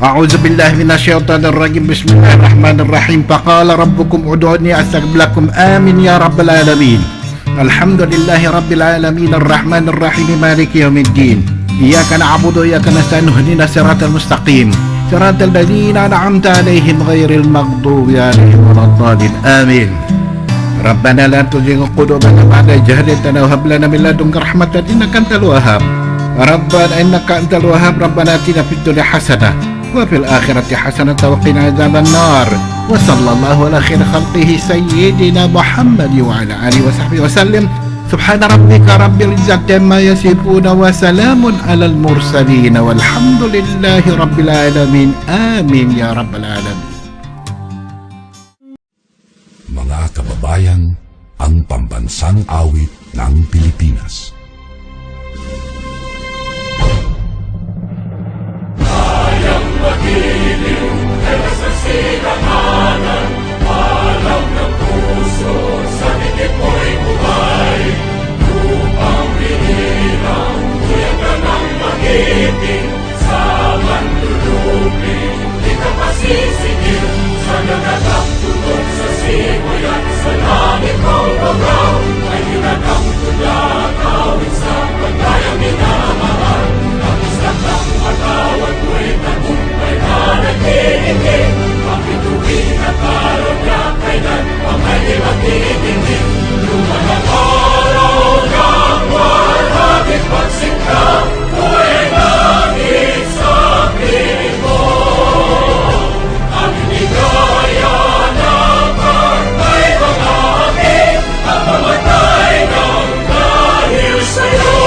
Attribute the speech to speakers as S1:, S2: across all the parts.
S1: أعوذ بالله من الشيطان الرجيم بسم الله الرحمن الرحيم فقال ربكم ادعوني أستجب لكم آمين يا رب العالمين الحمد لله رب العالمين الرحمن الرحيم مالك يوم الدين إياك نعبد وإياك نستعين اهدنا الصراط المستقيم صراط الذين أنعمت عليهم غير المغضوب عليهم ولا الضالين آمين ربنا لا تزغ قلوبنا بعد إذ هديتنا وهب لنا من لدنك رحمة إنك أنت الوهاب ربنا إنك أنت الوهاب ربنا آتنا في الدنيا حسنة وفي الآخرة حسنة وقنا عذاب النار وصلى الله على خير خلقه سيدنا محمد وعلى آله وصحبه وسلم سبحان ربك رب العزة عما يصفون وسلام على المرسلين والحمد لله رب العالمين آمين يا رب العالمين.
S2: Mga kababayan, ang pambansang awit ng Pilipinas.
S3: Magiliw, elas na silanganan, alam ng puso, sa dikit mo'y buhay. Lupang binirang, kuya ka ng magiting, sa manlulupin, di ka pasisigil, sa nagatang tutok sa simoy at sa langit mong babaw, ay hinagang tulad, awit sa pagkayang minamahal, ang isang ng matawad mo'y tagumpay na nagtitingin, bakit tuwing at araw niya kailan Mamay di magtitingin, lumanang araw ng warhabit pagsikta, mo'y langit sa piling mo. Ang inigaya ng barkay mga akin, at mamatay ng dahil sa'yo.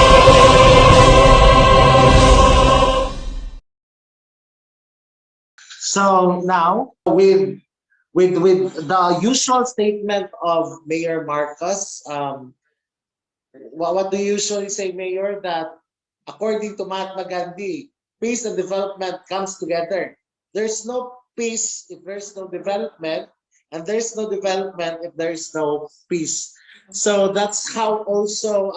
S4: So now, with the usual statement of Mayor Marcos, what do you usually say, Mayor? That according to Mahatma Gandhi, peace and development comes together. There's no peace if there's no development, and there's no development if there's no peace. So that's how also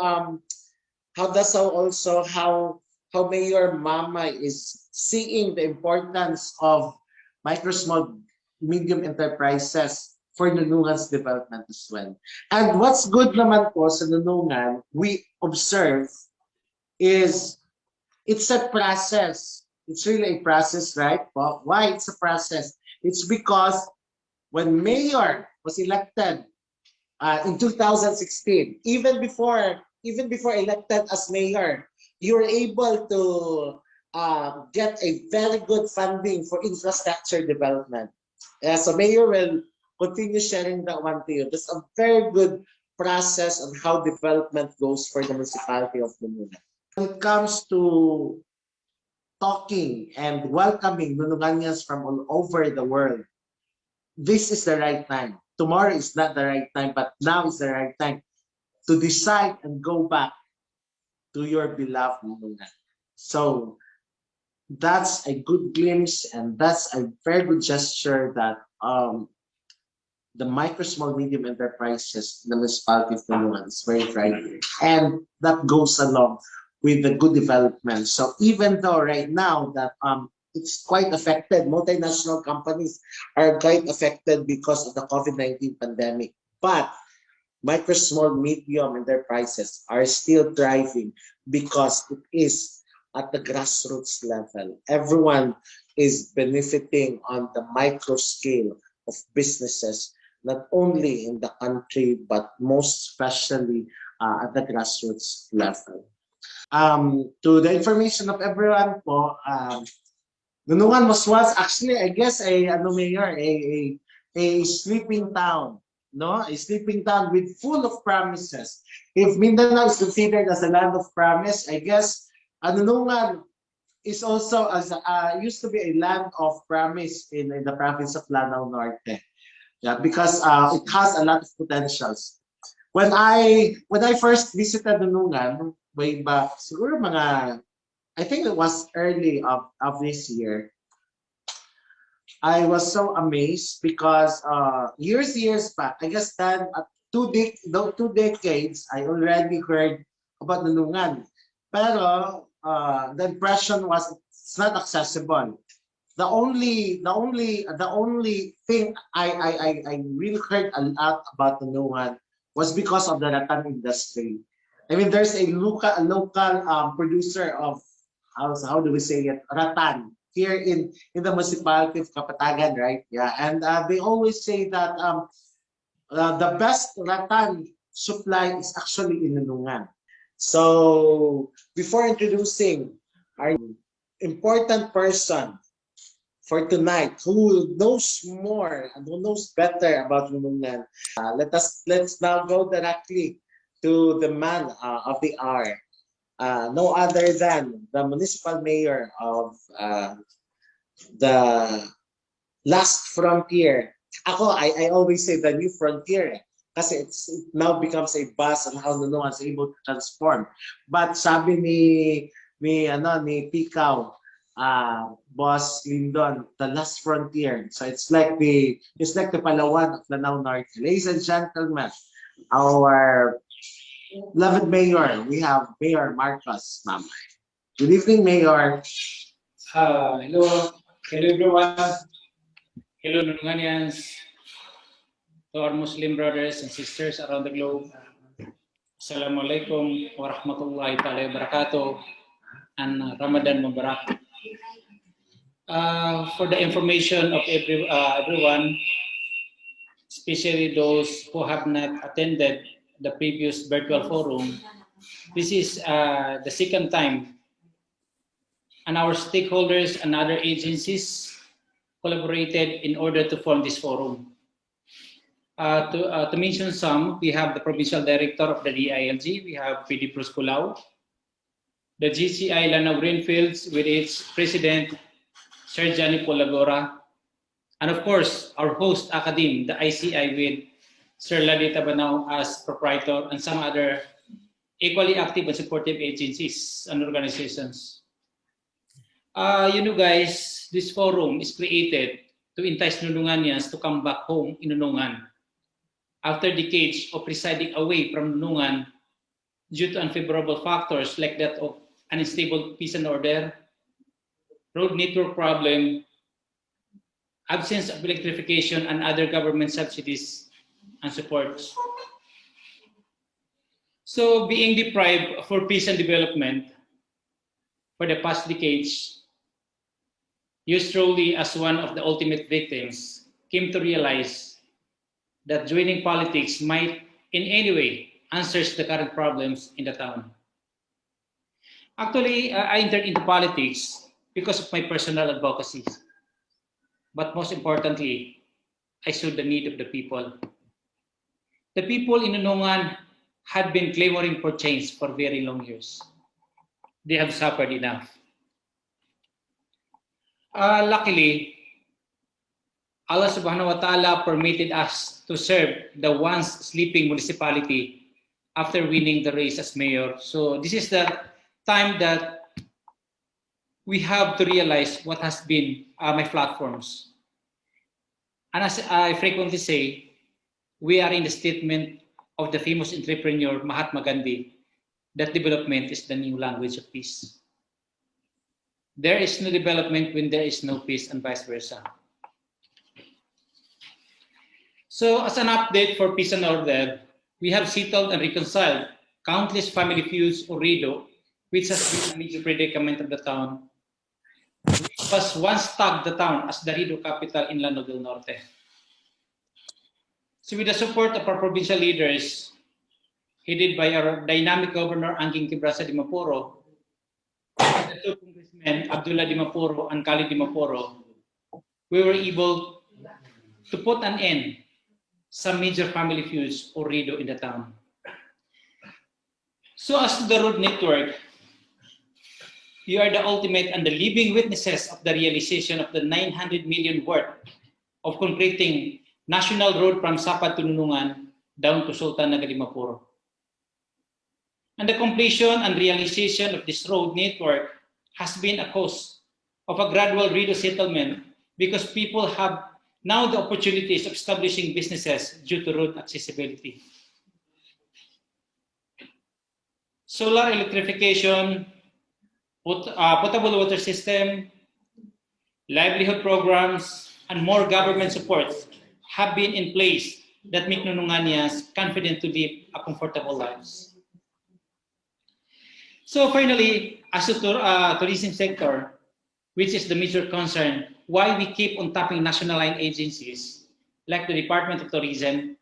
S4: how Mayor Mamay is seeing the importance of micro, small, medium enterprises for Nunungan's development as well. And what's good naman po sa Nunungan, we observe is it's a process. It's really a process, right? Well, why it's a process? It's because when Mayor was elected in 2016, even before elected as Mayor, you were able to get a very good funding for infrastructure development. So Mayor will continue sharing that one to you. That's a very good process on how development goes for the municipality of Nunungan. When it comes to talking and welcoming Nununganians from all over the world, this is the right time. Tomorrow is not the right time, but now is the right time to decide and go back to your beloved Nunungan. So that's a good glimpse, and that's a very good gesture that the micro, small, medium enterprises, the municipality of Nunungan is very thriving, and that goes along with the good development. So even though right now that it's quite affected, multinational companies are quite affected because of the COVID-19 pandemic, but micro, small, medium enterprises are still thriving because it is at the grassroots level. Everyone is benefiting on the micro scale of businesses, not only in the country, but most especially at the grassroots level. To the information of everyone po, Nunungan was once actually, I guess, Mayor, a sleeping town. No, a sleeping town with full of promises. If Mindanao is considered as a land of promise, I guess Nunungan is also used to be a land of promise in the province of Lanao Norte. Yeah, because it has a lot of potentials. When I first visited Nunungan way back, siguro mga, I think it was early of this year, I was so amazed because years back, I guess then 2 decades, I already heard about Nunungan. Pero the impression was it's not accessible. the only thing I really heard a lot about Nunungan was because of the rattan industry. I mean, there's a local producer of, how do we say it, rattan here in the municipality of Kapatagan, right? Yeah, and they always say that the best rattan supply is actually in Nunungan. So before introducing our important person for tonight, who knows more and who knows better about Nunungan, let's now go directly to the man of the hour. No other than the municipal mayor of the last frontier. I always say the new frontier, kasi it now becomes a buzz on how Nunungan is able to transform. But sabi ni Pikaw, Boss Lindon, the last frontier. So it's like the Palawan of Lanao Norte. Ladies and gentlemen, our beloved mayor, we have Mayor Marcos Mamay. Good evening, Mayor.
S5: Hello, hello everyone. Hello Nununganians, to our Muslim brothers and sisters around the globe. Assalamualaikum warahmatullahi ta'ala wabarakatuh and Ramadan Mubarak. For the information of everyone, especially those who have not attended the previous virtual forum, this is the second time, and our stakeholders and other agencies collaborated in order to form this forum. To mention some, we have the Provincial Director of the DILG, we have PD Bruce Colao, the GCI Lanao Greenfields with its President, Sir Johnny Polagora, and of course, our host academe, the ICI with Sir Ladi Tabanao as proprietor and some other equally active and supportive agencies and organizations. Guys, this forum is created to entice Nununganians to come back home in Nunungan after decades of residing away from Nunungan due to unfavorable factors like that of unstable peace and order, road network problem, absence of electrification and other government subsidies and supports. So being deprived for peace and development for the past decades, you strongly as one of the ultimate victims came to realize that joining politics might in any way answers the current problems in the town. Actually, I entered into politics because of my personal advocacy. But most importantly, I saw the need of the people. The people in Nunungan had been clamoring for change for very long years. They have suffered enough. Luckily, Allah subhanahu wa ta'ala permitted us to serve the once sleeping municipality after winning the race as mayor. So this is the time that we have to realize what has been my platforms. And as I frequently say, we are in the statement of the famous entrepreneur Mahatma Gandhi that development is the new language of peace. There is no development when there is no peace and vice versa. So as an update for peace and order, we have settled and reconciled countless family feuds or rido, which has been a major predicament of the town, which was once tagged the town as the rido capital in Lanao del Norte. So with the support of our provincial leaders, headed by our dynamic Governor Angking Tibrasa de Mapuro, and the two congressmen, Abdullah de Mapuro and Khalid de Mapuro, we were able to put an end some major family feuds or rido in the town. So as to the road network, you are the ultimate and the living witnesses of the realization of the 900 million worth of concreting national road from Sapad to Nunungan down to Sultan Nagadimapuro. And the completion and realization of this road network has been a cause of a gradual rido settlement because people have now the opportunities of establishing businesses due to road accessibility. Solar electrification, potable water system, livelihood programs, and more government supports have been in place that make Nununganians confident to live a comfortable lives. So finally, as a tourism sector, which is the major concern, why we keep on tapping national line agencies like the Department of Tourism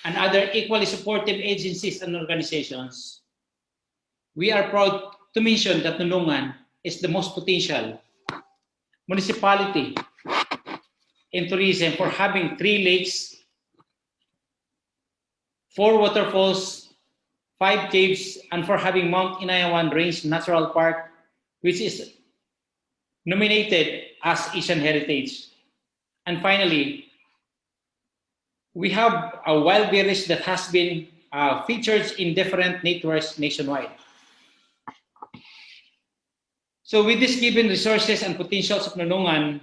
S5: and other equally supportive agencies and organizations, we are proud to mention that Nunungan is the most potential municipality in tourism for having 3 lakes, 4 waterfalls, 5 caves, and for having Mount Inayawan Range Natural Park, which is nominated as Asian Heritage. And finally, we have a wild village that has been featured in different networks nationwide. So with these given resources and potentials of Nunungan,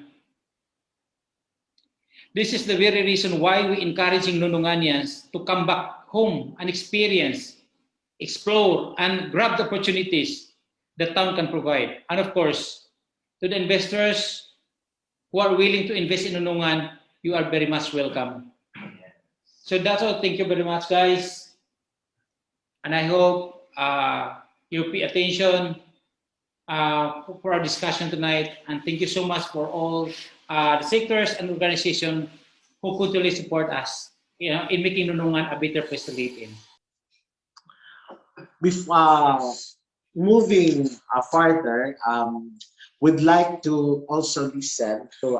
S5: this is the very reason why we encouraging Nununganians to come back home and experience, explore, and grab the opportunities the town can provide. And of course, to the investors who are willing to invest in Nunungan, you are very much welcome. So that's all. Thank you very much, guys. And I hope you pay attention for our discussion tonight. And thank you so much for all the sectors and organizations who continually support us, in making Nunungan a better place to live in.
S4: Before moving further, we'd like to also listen to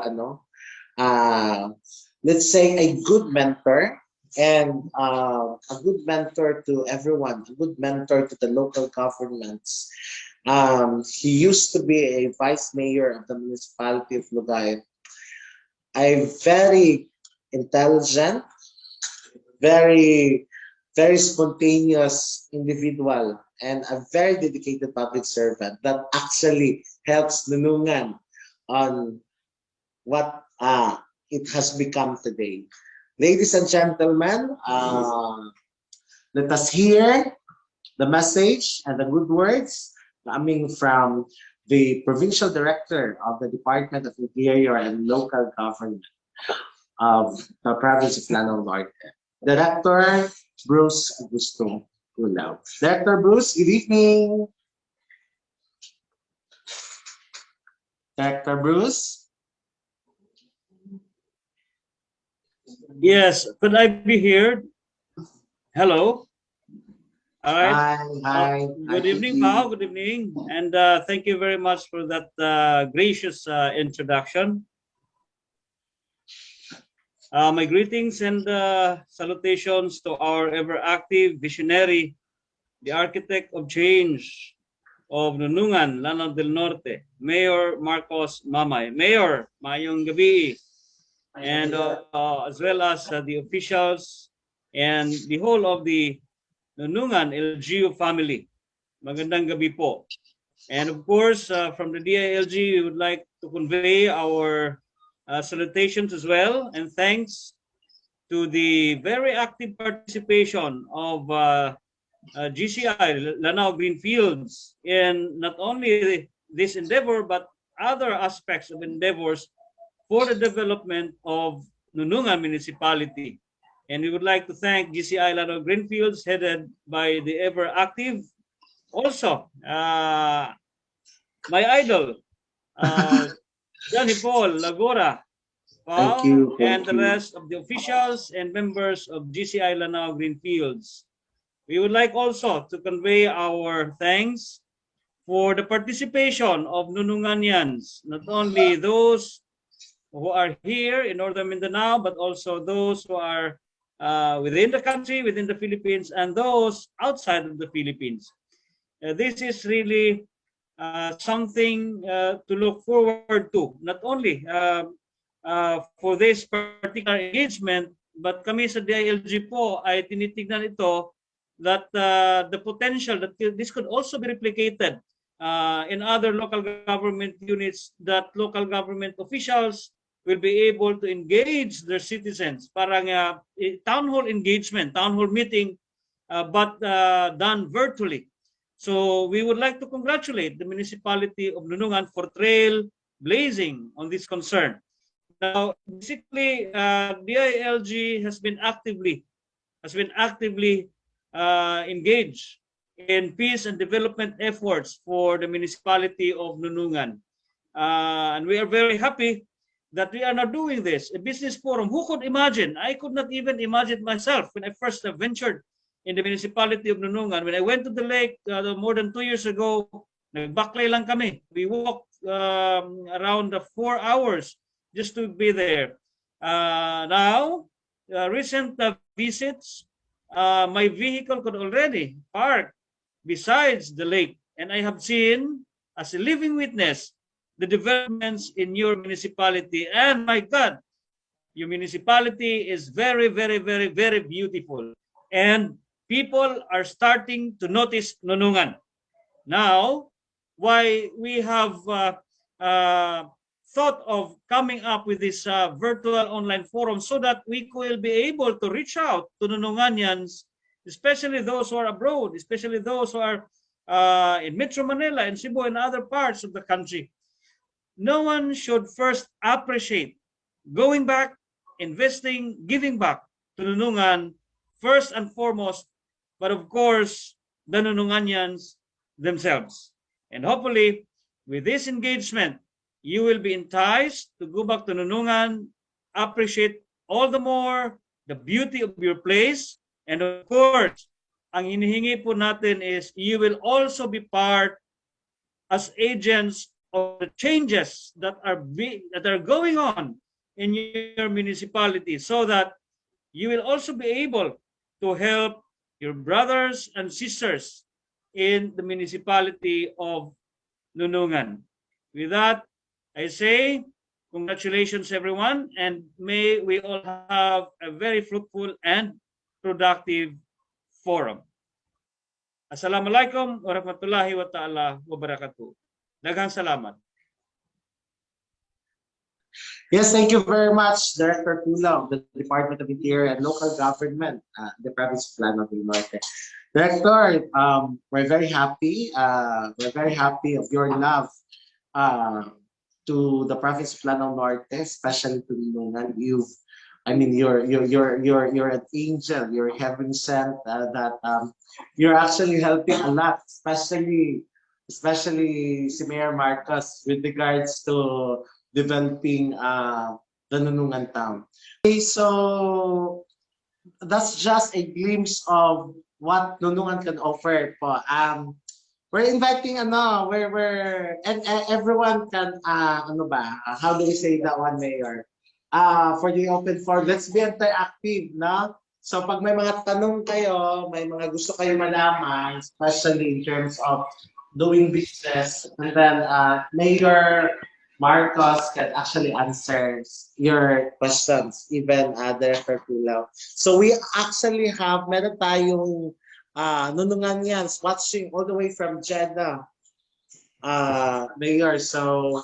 S4: let's say a good mentor and a good mentor to everyone, a good mentor to the local governments. He used to be a vice mayor of the municipality of Lugay, a very intelligent, very spontaneous individual, and a very dedicated public servant that actually helps Nunungan on what it has become today. Ladies and gentlemen, let us hear the message and the good words coming from the Provincial Director of the Department of Interior and Local Government of the province of Lanao Norte, Director Bruce Augusto Colao. Director Bruce, good evening. Director Bruce?
S6: Yes, could I be heard? Hello. All right.
S4: Hi.
S6: Good evening, Pao. Good evening. And thank you very much for that gracious introduction. My greetings and salutations to our ever-active visionary, the architect of change of Nunungan, Lanao del Norte, Mayor Marcos Mamay. Mayor, mayong gabi. And as well as the officials and the whole of the Nunungan LGU family. Magandang gabi po. And of course, from the DILG, we would like to convey our salutations as well and thanks to the very active participation of GCI, Lanao Greenfields, in not only this endeavor, but other aspects of endeavors for the development of Nunungan municipality. And we would like to thank GCI Lanao Greenfields, headed by the ever active, also my idol, Johnny Paul Lagora,
S4: Thank you.
S6: and the rest of the officials and members of GCI Lanao Greenfields. We would like also to convey our thanks for the participation of Nununganians, not only those who are here in Northern Mindanao, but also those who are within the country, within the Philippines, and those outside of the Philippines. This is really something to look forward to, not only for this particular engagement, but kami sa DILG po ay tinitignan ito that the potential that this could also be replicated in other local government units, that local government officials will be able to engage their citizens. Parang town hall engagement, town hall meeting, but done virtually. So we would like to congratulate the municipality of Nunungan for trail blazing on this concern. Now, basically, DILG has been actively engaged in peace and development efforts for the municipality of Nunungan. And we are very happy that we are now doing this. A business forum. Who could imagine? I could not even imagine myself when I first ventured in the municipality of Nunungan. When I went to the lake more than 2 years ago, nagbaklay lang kami. We walked around 4 hours just to be there. Now, recent visits, my vehicle could already park besides the lake. And I have seen, as a living witness, the developments in your municipality. And my God, your municipality is very, very, very, very beautiful. And people are starting to notice Nunungan. Now, why we have thought of coming up with this virtual online forum so that we will be able to reach out to Nununganians, especially those who are abroad, especially those who are in Metro Manila, in Cebu, and other parts of the country. No one should first appreciate going back, investing, giving back to Nunungan first and foremost, but of course, the Nununganians themselves. And hopefully, with this engagement, you will be enticed to go back to Nunungan, appreciate all the more the beauty of your place, and of course, ang hinihingi po natin is you will also be part as agents of the changes that are going on in your municipality, so that you will also be able to help your brothers and sisters in the municipality of Nunungan. With that, I say congratulations everyone, and may we all have a very fruitful and productive forum. Assalamualaikum warahmatullahi wabarakatuh. Daghang salamat.
S4: Yes, thank you very much, Director Colao of the Department of Interior and Local Government, the Province of Lanao del Norte. Director, we're very happy. We're very happy of your love to the Province of Lanao Norte, especially to Nunungan. You're an angel. You're heaven sent. That you're actually helping a lot, especially si Mayor Marcos with regards to developing the Nunungan town. Okay, so that's just a glimpse of what Nunungan can offer po. We're inviting and everyone can how do we say that one, Mayor? For the open forum, let's be interactive, no? So pag may mga tanong kayo, may mga gusto kayo malaman, especially in terms of doing business, and then Mayor Marcos can actually answer your questions, even Director Colao. So we actually have, meron tayong Nununganians watching all the way from Jeddah, Mayor. So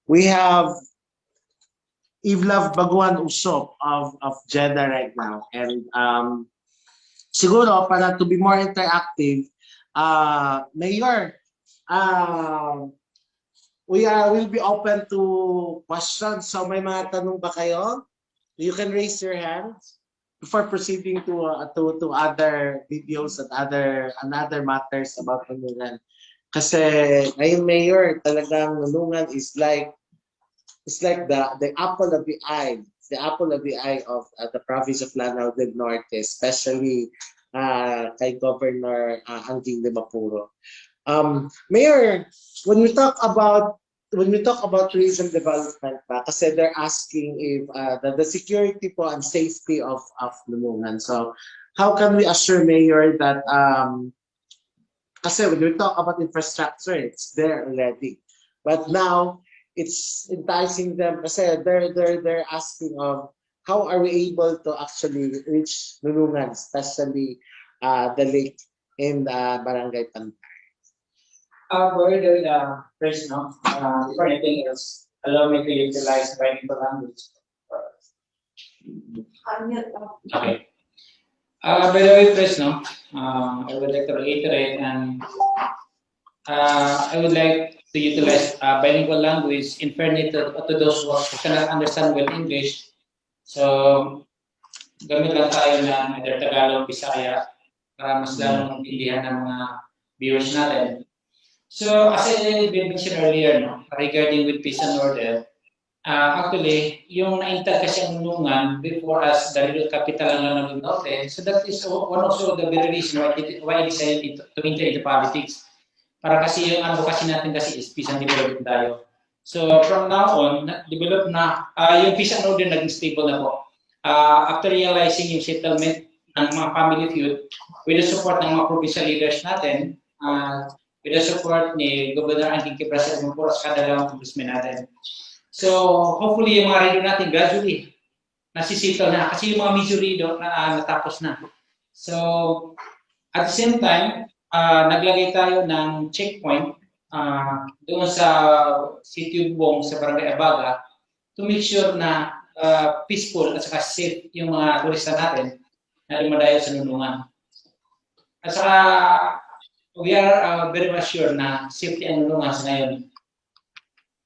S4: we have Ivlav Baguan Usop of Jeddah right now. And siguro, para to be more interactive, Mayor, we'll be open to questions. So may mga tanong ba kayo? You can raise your hands before proceeding to other videos and other matters about Nunungan. Kasi ngayon, Mayor, talagang Nunungan is like the apple of the eye. It's the apple of the eye of the province of Lanao del Norte, especially kay Governor Angking de Mapuro. Mayor, when we talk about tourism development, kasi they're asking if the security po and safety of Nunungan. So how can we assure, Mayor, that kasi when we talk about infrastructure, it's there already, but now it's enticing them kasi they're asking of how are we able to actually reach Nunungan, especially the lake in Barangay Pantay.
S7: Very good, Chris, no? Before anything else, allow me to utilize bilingual language. Okay. By the way, Chris, no? I would like to reiterate and
S5: I would like to utilize bilingual language in fairness to those who cannot understand well English. So, gamit lang tayo ng either Tagalog, Bisaya, para mas lalong maintindihan ng mga viewers natin. So, as I mentioned earlier, no, regarding with peace and order, actually, yung naintag kasi ang Nunungan before us, dahil capital lang ng Norte, so that is one also the very reason why I decided to enter into politics. Para kasi yung advocacy natin kasi is peace and development tayo. So, from now on, develop na, yung peace and order naging stable na po. After realizing yung settlement ng mga family feud, with the support ng mga provincial leaders natin, with the support ni Governor Anting Kibrasa at mga sa dalawang congressmen natin. So, hopefully yung mga radio natin gradually nasisitaw na kasi yung mga major radio na natapos na. So, at the same time, naglagay tayo ng checkpoint doon sa City of Bong sa Barangay Abaga to make sure na peaceful at saka safe yung mga turista natin na dumadayo sa Nunungan. At saka, we are very much sure na safety ang Nunungan sa ngayon.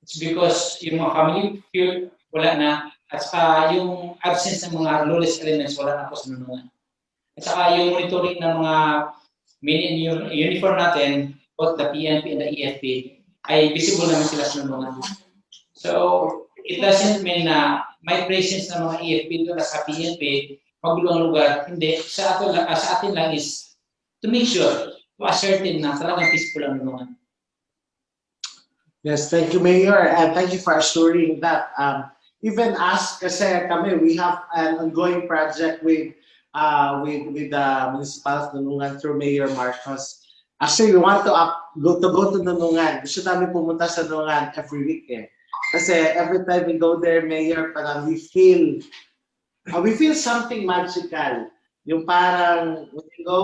S5: It's because yung mga family feud wala na at saka yung absence ng mga lawless elements wala na po sa Nunungan. At saka yung monitoring ng mga main uniform natin, both the PNP and the EFP, ay visible naman sila sa Nunungan. So, it doesn't mean na may presence ng mga EFP doon sa PNP, magulo ang lugar. Hindi. Sa atin lang is to make sure, to ascertain na talagang peaceful ang Nunungan.
S4: Yes, thank you, Mayor, and thank you for assuring that. Even us, kasi kami, we have an ongoing project with the municipality of Nunungan through Mayor Marcos. Actually, we want to go to Nunungan. Gusto namin pumunta sa Nunungan every week eh. Kasi every time we go there, Mayor, parang we feel something magical. Yung parang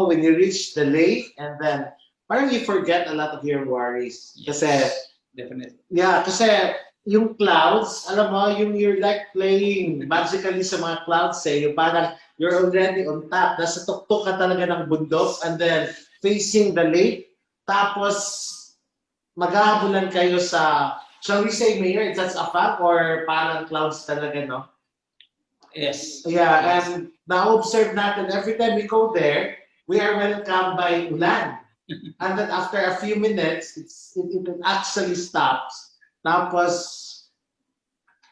S4: when you reach the lake, and then parang you forget a lot of your worries. Kasi
S5: definitely.
S4: Yeah, kasi yung clouds, alam mo, you're like playing magically sa mga clouds eh. Yung parang you're already on top. Nasa tuktok ka talaga ng bundok and then facing the lake. Tapos maghahabulan kayo sa, shall we say, Mayor, that's a fact or parang clouds talaga, no?
S5: Yes.
S4: Yeah, and na-observe natin every time we go there, we are welcomed by ulan. And then after a few minutes, it actually stops. Tapos,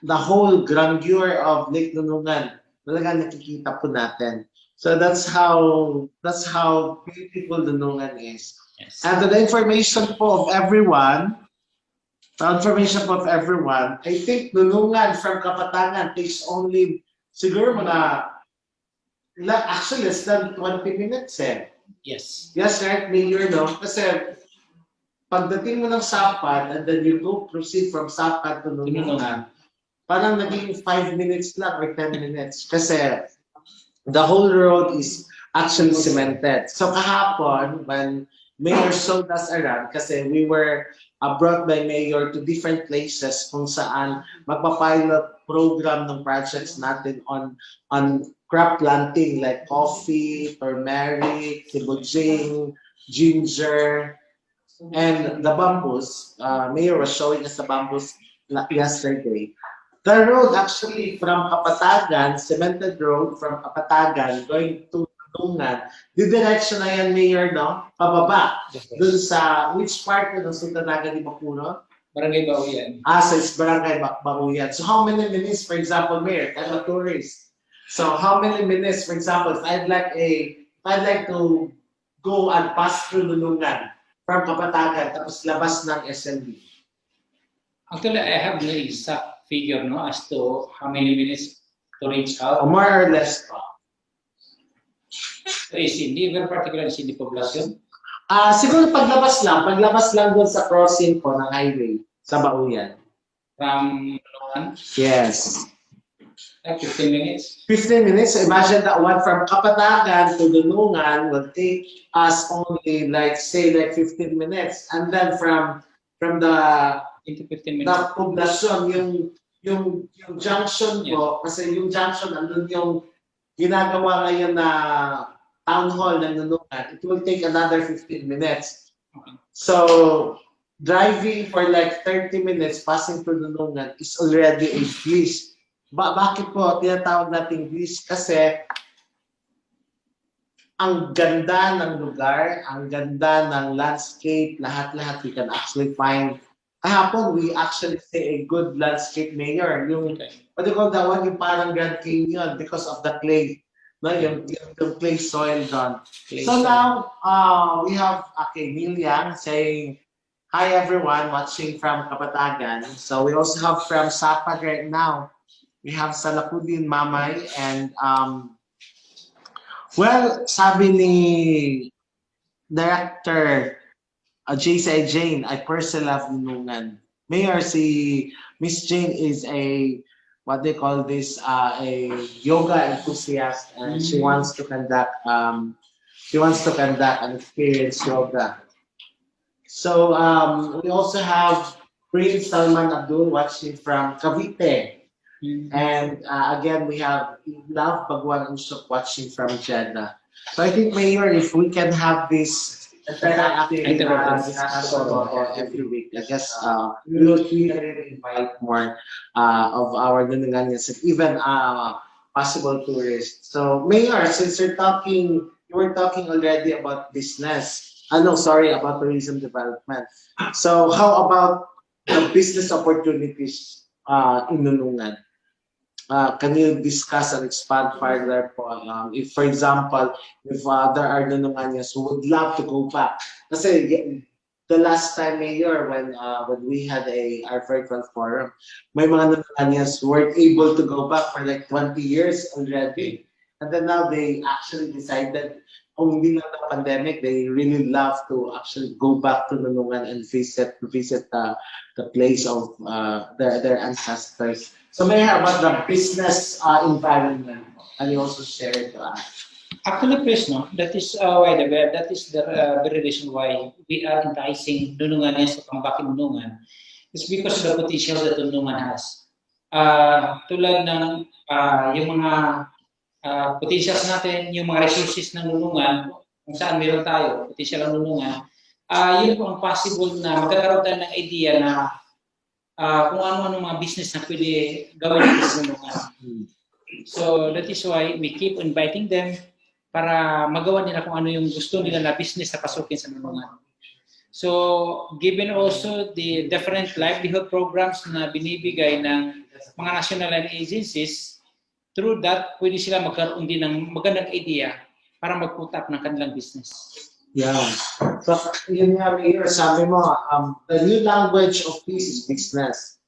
S4: the whole grandeur of Lake Nunungan, talaga nakikita po natin. So that's how beautiful Nunungan is.
S5: Yes.
S4: And the information po of everyone, I think Nunungan from Kapatangan takes only, siguro mga, actually less than 20 minutes eh.
S5: Yes.
S4: Yes, right, Mayor, no? Kasi pagdating mo ng Sapad and then you go proceed from Sapad to Nunungan, parang naging 5 minutes lang or 10 minutes. Kasi the whole road is actually cemented. So kahapon, when Mayor showed us around, kasi we were brought by Mayor to different places kung saan magpa-pilot program ng projects natin on crop planting like coffee, turmeric, sibujing, ginger, and the bamboos. Mayor was showing us the bamboos yesterday. The road actually from Kapatagan, cemented road from Kapatagan going to Nunungan, the direction na yan, Mayor, no? Pababa. Doon sa, which part ng Sultanaga di Mapuno?
S5: Barangay Bawian.
S4: Sa Barangay Bawian. So how many minutes, for example, Mayor, I'm a tourist. So how many minutes, for example, if I'd like to go and pass through Nunungan from Kapatagan, tapos labas ng SMB?
S5: Actually, I have no exact figure, no, as to how many minutes to reach out.
S4: More or less.
S5: So, is hindi very particular is hindi poblasyon?
S4: Siguro paglabas lang doon sa crossing po ng highway sa Bauyan.
S5: From Nunungan?
S4: Yes.
S5: Like 15 minutes?
S4: 15 minutes. So imagine that one from Kapatagan to Nunungan will take us only like 15 minutes. And then from the
S5: Into 15 minutes.
S4: na poblasyon, yung junction po, kasi yung junction, andun yung ginagawa ngayon na town hall ng Nunungan, it will take another 15 minutes. So, driving for like 30 minutes passing through Nunungan is already a bliss. Bakit po tinatawag natin bliss? Kasi ang ganda ng lugar, ang ganda ng landscape, lahat-lahat we can actually find. Kahapon, we actually see a good landscape, Mayor. Yung, what do you call that one? Yung parang Grand Canyon because of the clay. No? Yung clay soil doon. So now, we have Neil Yang saying, hi everyone watching from Kapatagan. So we also have from Sapag right now. We have Salakudin Mamay and well, sabi ni Director JCI Jane, I personally love Nunungan. Mayor, si Miss Jane is a, what they call this, a yoga enthusiast, and she wants to conduct an experience yoga. So we also have Prince Salman Abdul watching from Cavite. And again, we have Love Bagwan Usok watching from Jeddah. So I think, Mayor, if we can have this interactive discussion every week, I guess we will really invite more of our Nununganyans and even possible tourists. So, Mayor, since you were talking already about business. About tourism development. So, how about the business opportunities in Nunungan? Can you discuss and expand further po? If, for example, if there are Nununganyas who would love to go back. Kasi the last time, Mayor, when we had our virtual forum, may mga Nununganyas who weren't able to go back for like 20 years already. And then now they actually decided, kung hindi na the pandemic, they really love to actually go back to Nunungan and visit the place of their ancestors. So may I about the business environment? Can you also share it to us?
S5: Actually, Chris, no, that is that is the very reason why we are enticing Nununganyans to come back in Nunungan. It's because of the potential that Nunungan has. Tulad ng yung mga potentials natin, yung mga resources ng Nunungan, kung saan meron tayo, potential ng Nunungan, yun po ang possible na magkakaroon tayo ng idea na kung ano-ano mga business na pwede gawin sa Nunungan. So that is why we keep inviting them para magawa nila kung ano yung gusto nila na business na pasukin sa Nunungan. So given also the different livelihood programs na binibigay ng mga national agencies, through that, pwede sila magkaroon din ng magandang idea para mag-put up ng kanilang business.
S4: Yeah. So, yun nga, Mayor, sabi mo, the new language of peace is business.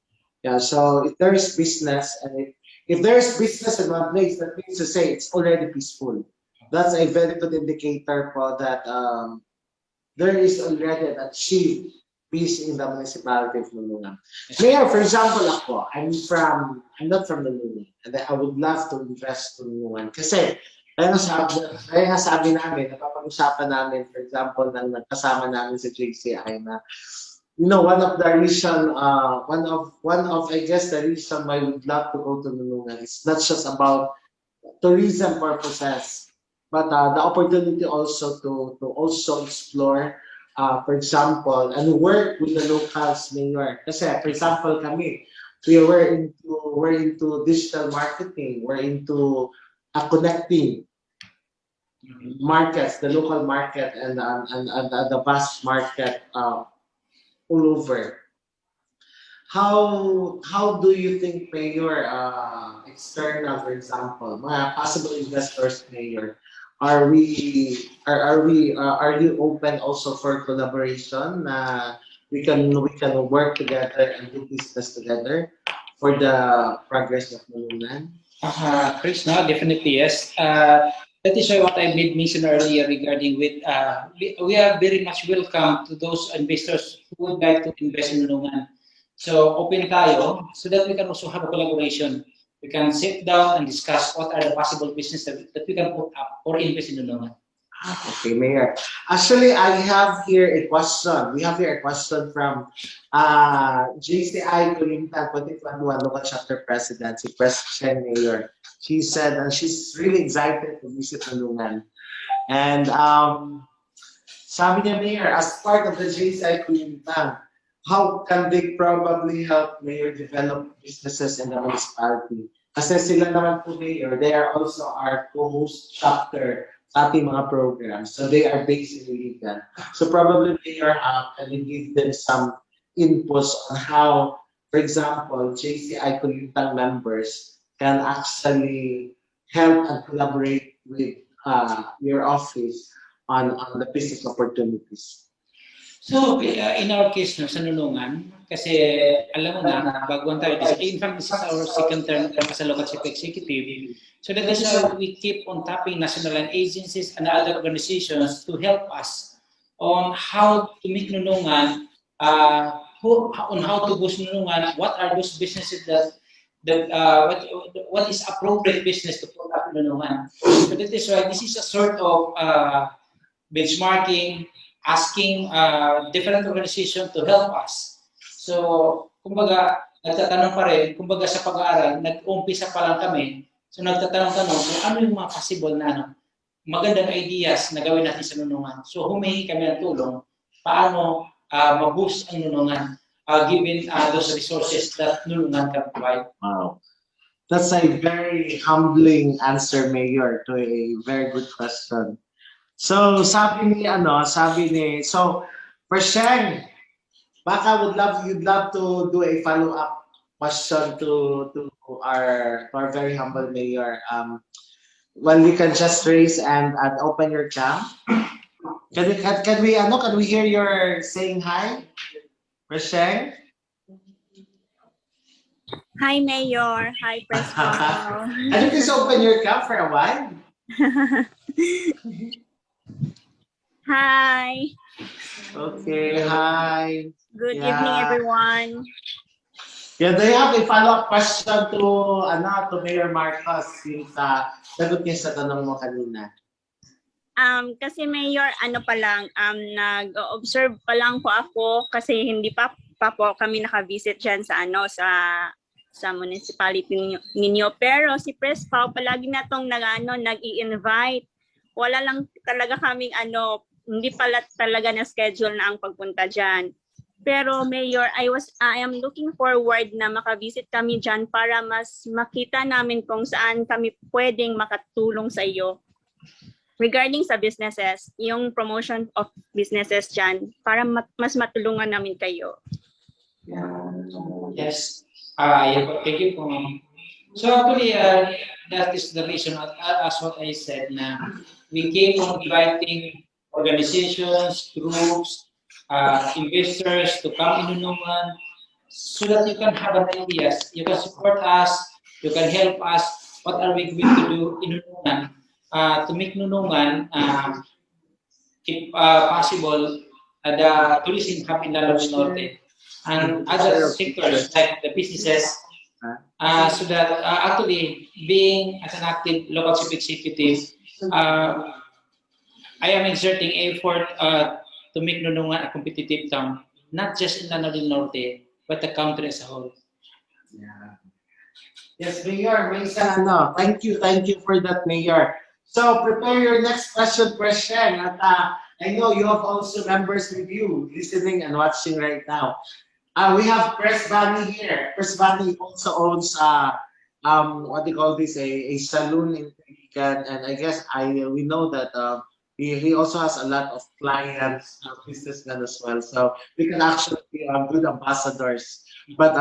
S4: Yeah, so if there is business, and if there is business in one place, that means to say it's already peaceful. That's a very good indicator for that there is already an achieved peace in the municipality of Nunungan. Mayor, for example, I'm not from Nunungan, and I would love to invest in Nunungan. Kasi, kaya nga sabi namin, napapag-usapan namin, for example, nang nagkasama namin sa JCI na, one of the reason, I guess, the reason why we would love to go to Nunungan is not just about tourism purposes, but the opportunity also to also explore, for example, and work with the locals, Mayor. Kasi, for example, kami, we're into digital marketing, we're into connecting markets, the local market and the vast market all over. How do you think, Mayor, external, for example, mga possible investors, Mayor, are you open also for collaboration? We can work together and do business together for the progress of Nunungan.
S5: Chris, no, definitely yes. That is why what I made mention earlier regarding with we are very much welcome to those investors who would like to invest in Nunungan. So open tayo so that we can also have a collaboration. We can sit down and discuss what are the possible business that we can put up or invest in Nunungan.
S4: Okay, Mayor. Actually, I have here a question. We have here a question from JCI Kulintan, 2021 Local Chapter President, si President Mayor. She said she's really excited to visit Nunungan. And Sabi niya, Mayor, as part of the JCI Kulintang, how can they probably help Mayor develop businesses in the municipality? Kasi sila naman po, Mayor, they are also our co-host chapter sa ating mga programs. So they are based in Iligan. So probably Mayor, can you give them some inputs on how, for example, JCI Kulintang members can actually help and collaborate with your office on the business opportunities.
S5: So, in our case, no, sa Nunungan, kasi alam mo na, baguhan tayo. In fact, this is our second term as a local chief executive. So that is why we keep on tapping national agencies and other organizations to help us on how to make Nunungan, on how to boost Nunungan, what are those businesses what is appropriate business to put up Nunungan. So that is why this is a sort of benchmarking, asking different organizations to help us. So, kumbaga, nagtatanong pa rin, kumbaga sa pag-aaral, nag-umpisa pa lang kami, so nagtatanong-tanong kung ano yung mga possible na magandang ideas na gawin natin sa Nunungan. So, humingi kami ng tulong, paano mag-boost ang Nunungan, given those resources that Nunungan can provide.
S4: Wow. That's a very humbling answer, Mayor, to a very good question. So, so, for Sheng, baka you'd love to do a follow-up question to our very humble Mayor. Well, you can just raise and open your cam. Can we hear your saying hi? For Sheng?
S8: Hi, Mayor. Hi, Presto.
S4: Can you please open your cam for a while?
S8: Hi.
S4: Okay, hi.
S8: Good
S4: Yeah.
S8: evening, everyone.
S4: Yeah, do you have a follow-up question to Mayor Marcos yung sagot niya sa tanong mo kanina?
S8: Kasi Mayor, nag-observe pa lang po ako kasi hindi pa po kami naka-visit dyan sa municipality ninyo. Pero si Pres Pao palagi na tong nag-i-invite. Wala lang talaga kaming hindi pala talaga na schedule na ang pagpunta dyan. Pero Mayor, I am looking forward na makavisit kami dyan para mas makita namin kung saan kami pwedeng makatulong sa iyo. Regarding sa businesses, yung promotion of businesses dyan, para mas matulungan namin kayo.
S5: Yes. Thank you po, ma'am. So actually, that is the reason, as what I said, na we keep on inviting organizations, groups, investors to come in Nunungan so that you can have an idea. You can support us, you can help us. What are we going to do in Nunungan to make Nunungan, if possible, the tourism hub in Lanao Norte and other sectors like the businesses, so that actually being as an active local chief executive, I am exerting effort to make Nunungan a competitive town, not just in Lanao del Norte, but the country as a whole.
S4: Yeah. Yes, Mayor. Thank you for that, Mayor. So prepare your next question. At I know you have also members with you listening and watching right now. We have Press Bunny here. Press Bunny also owns what do you call this, a saloon in Iligan, and I guess we know that he also has a lot of clients, businessmen as well. So we can actually be good ambassadors. But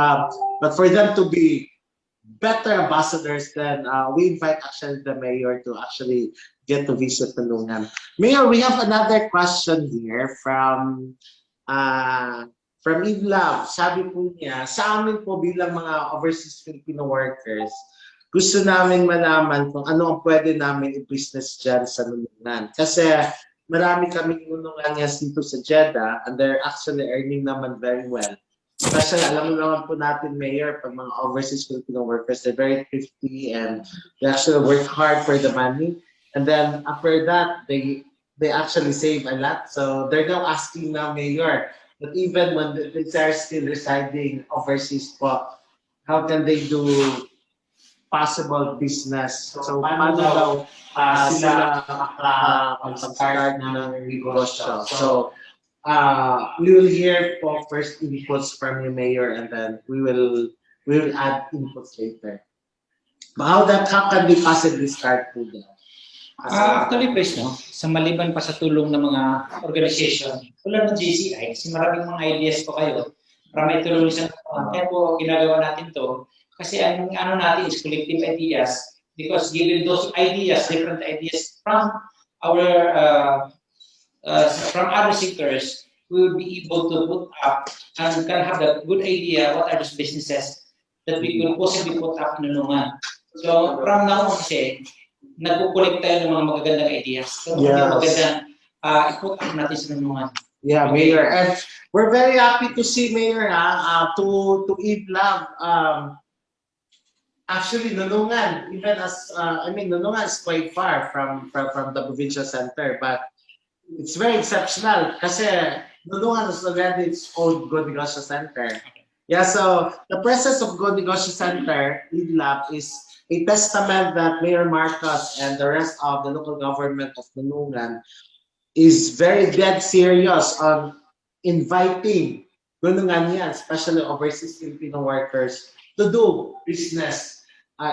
S4: for them to be better ambassadors, then we invite actually the mayor to actually get to visit Nunungan. Mayor, we have another question here from Idlab. Sabi po niya, sa amin po bilang mga overseas Filipino workers, gusto namin malaman kung ano ang pwede namin i-business dyan sa Nunungan. Kasi marami kaming Nununganians dito sa Jeddah and they're actually earning naman very well. Kasi alam mo naman po natin, Mayor, pag mga overseas Filipino workers, they're very thrifty and they actually work hard for the money. And then after that, they actually save a lot. So they're now asking now, Mayor, that even when they are still residing overseas po, how can they do possible business. So paano daw sila mag-start ng negosyo. So we will hear po first inputs from you, Mayor, and then we will add inputs later. But how can we possibly start po that?
S7: Actually, Pres, no? Sa maliban pa sa tulong ng mga organization, tulad ng JCI, kasi maraming mga ideas po kayo para may tulong sa kaya po ginagawa natin to. Kasi ang ano natin is collective ideas because given those ideas, different ideas from our from other sectors, we will be able to put up and can have a good idea what are those businesses that we could possibly put up in Nunungan. So from now on kasi, nagkukulik tayo ng mga magagandang ideas. So magandang i-put up natin sa Nunungan.
S4: Yeah, Mayor. And we're very happy to see, Mayor, to Idlab. Actually, Nunungan, even as, Nunungan is quite far from the provincial center, but it's very exceptional kasi Nunungan is already its own Good Negosyo Center. Yeah, so the presence of Good Negosyo Center, Idlab, is a testament that Mayor Marcos and the rest of the local government of Nunungan is very dead serious on inviting Nununganians, especially overseas Filipino workers, to do business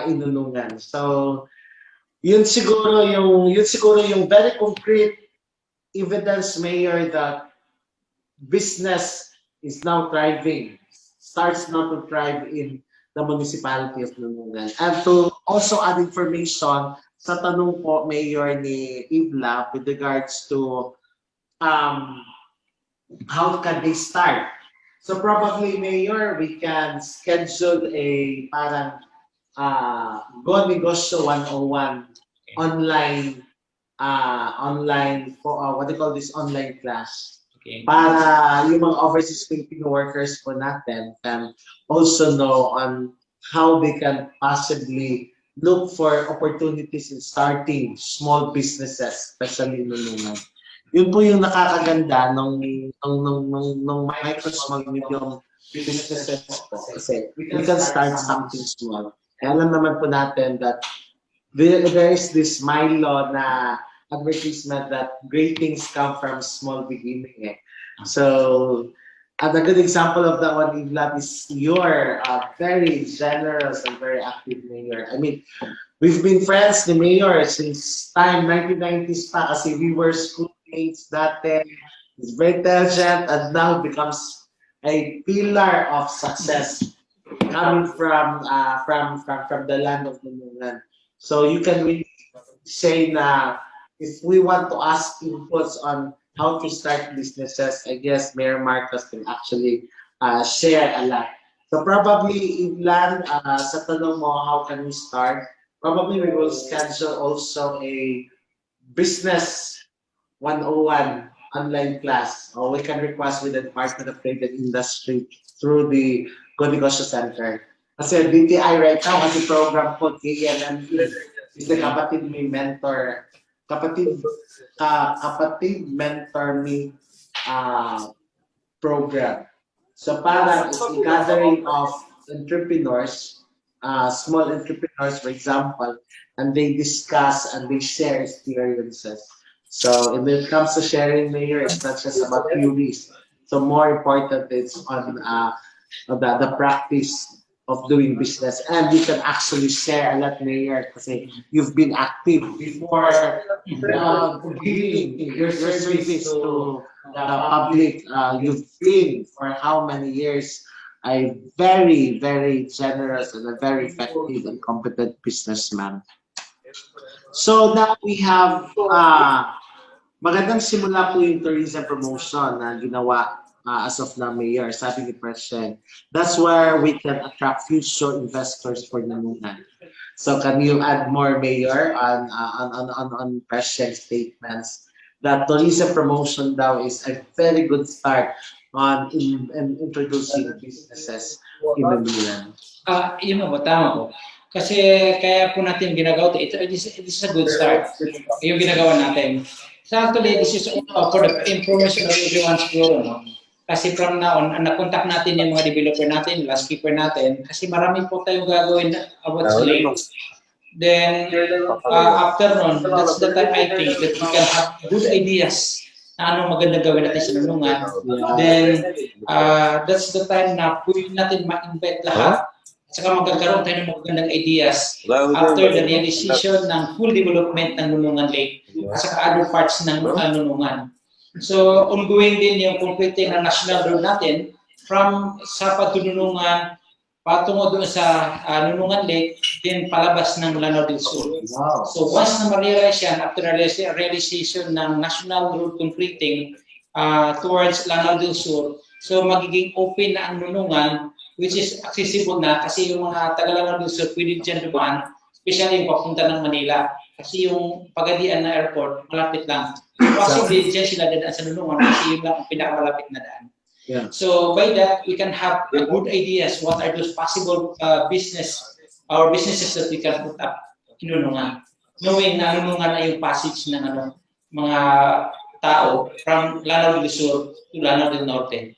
S4: in Nunungan. So, yun siguro yung very concrete evidence, Mayor, that business is now thriving, starts now to thrive in the municipality of Nunungan. And to also add information sa tanong po, Mayor, ni Ibla with regards to how can they start. So probably, Mayor, we can schedule a parang Go Negosyo 101 online for what do you call this, online class.
S7: Okay.
S4: Para yung mga overseas Filipino workers po natin can also know on how they can possibly look for opportunities in starting small businesses, especially in Nunungan. Yun po yung nakakaganda ng micro, small, medium businesses kasi we can start something small. Kaya alam naman po natin that there is this Milo na advertisement that great things come from small beginning. So, and a good example of that one, Ivlab, is your very generous and very active mayor. I mean, we've been friends, the mayor, since time 1990s pa kasi we were schoolmates dati. He's very intelligent and now becomes a pillar of success coming from the land of Nunungan. So you can really say na if we want to ask inputs on how to start businesses, I guess Mayor Marcos can actually share a lot. So probably, Iblan, sa tanong mo, how can we start? Probably we will schedule also a business 101 online class, or we can request with the Department of Trade and Industry through the Go Negosyo Center. Kasi DTI right now, kasi program po, KNM is the kapatid may mentor, kapatid mentor me program. So parang it's a gathering of entrepreneurs, small entrepreneurs, for example, and they discuss and they share experiences. So when it comes to sharing, Mayor, it's not just about theories. So more important, it's on the practice of doing business, and you can actually share a lot, Mayor, kasi you've been active before giving your service to the public. You've been for how many years a very, very generous and a very effective and competent businessman. So now we have magandang simula po yung tourism promotion na ginawa as of now, Mayor, sabi ni President. That's where we can attract future investors for Nunungan. So can you add more, Mayor, on President's statements that tourism promotion daw is a very good start on introducing businesses in Nunungan?
S7: Yun mo, tama po. Kasi kaya po natin ginagawa ito. This is a good start. Yung ginagawa natin. So actually, this is for the information of everyone siguro, no? Kasi from now on, na-contact natin yung mga developer natin, landscaper natin, kasi marami po tayong gagawin about sa lake. Then, after nun, that's the time I think that we can have good ideas na anong maganda gawin natin sa Nunungan. Then, that's the time na pwede natin ma-invite lahat. At saka magkakaroon tayo ng magandang ideas after the realization ng full development ng Nunungan Lake at saka other parts ng Nunungan. So, ongoing din yung completing ng national road natin from Sapa to Nunungan, patungo doon sa Nunungan Lake, then palabas ng Lanao del Sur.
S4: Wow.
S7: So, once na ma-realize yan, after realization ng national road completing towards Lanao del Sur, so magiging open na ang Nunungan, which is accessible na kasi yung mga taga Lanao del Sur pwede dyan dumaan, especially yung papunta ng Manila. Kasi yung Pagadian na airport, malapit lang. Possibly, dyan sila dadaan sa Nunungan kasi yun lang ang pinakamalapit na daan.
S4: Yeah.
S7: So, by that, we can have good ideas what are those possible businesses that we can put up in Nunungan. Knowing na Nunungan ay yung passage ng mga tao from Lanao del Sur to Lanao del Norte.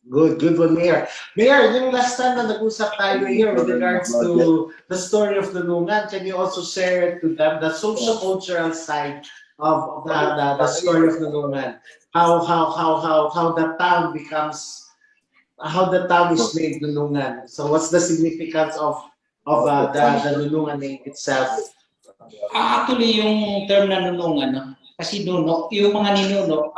S4: Good one, Mayor. Mayor, yung last time na nag-usap tayo here with regards to the story of Nunungan, can you also share to them the social-cultural side of the story of Nunungan? How the town becomes, how the town is made Nunungan. So what's the significance of the Nunungan name itself?
S7: Actually, yung term na Nunungan, kasi nuno, yung mga ninuno,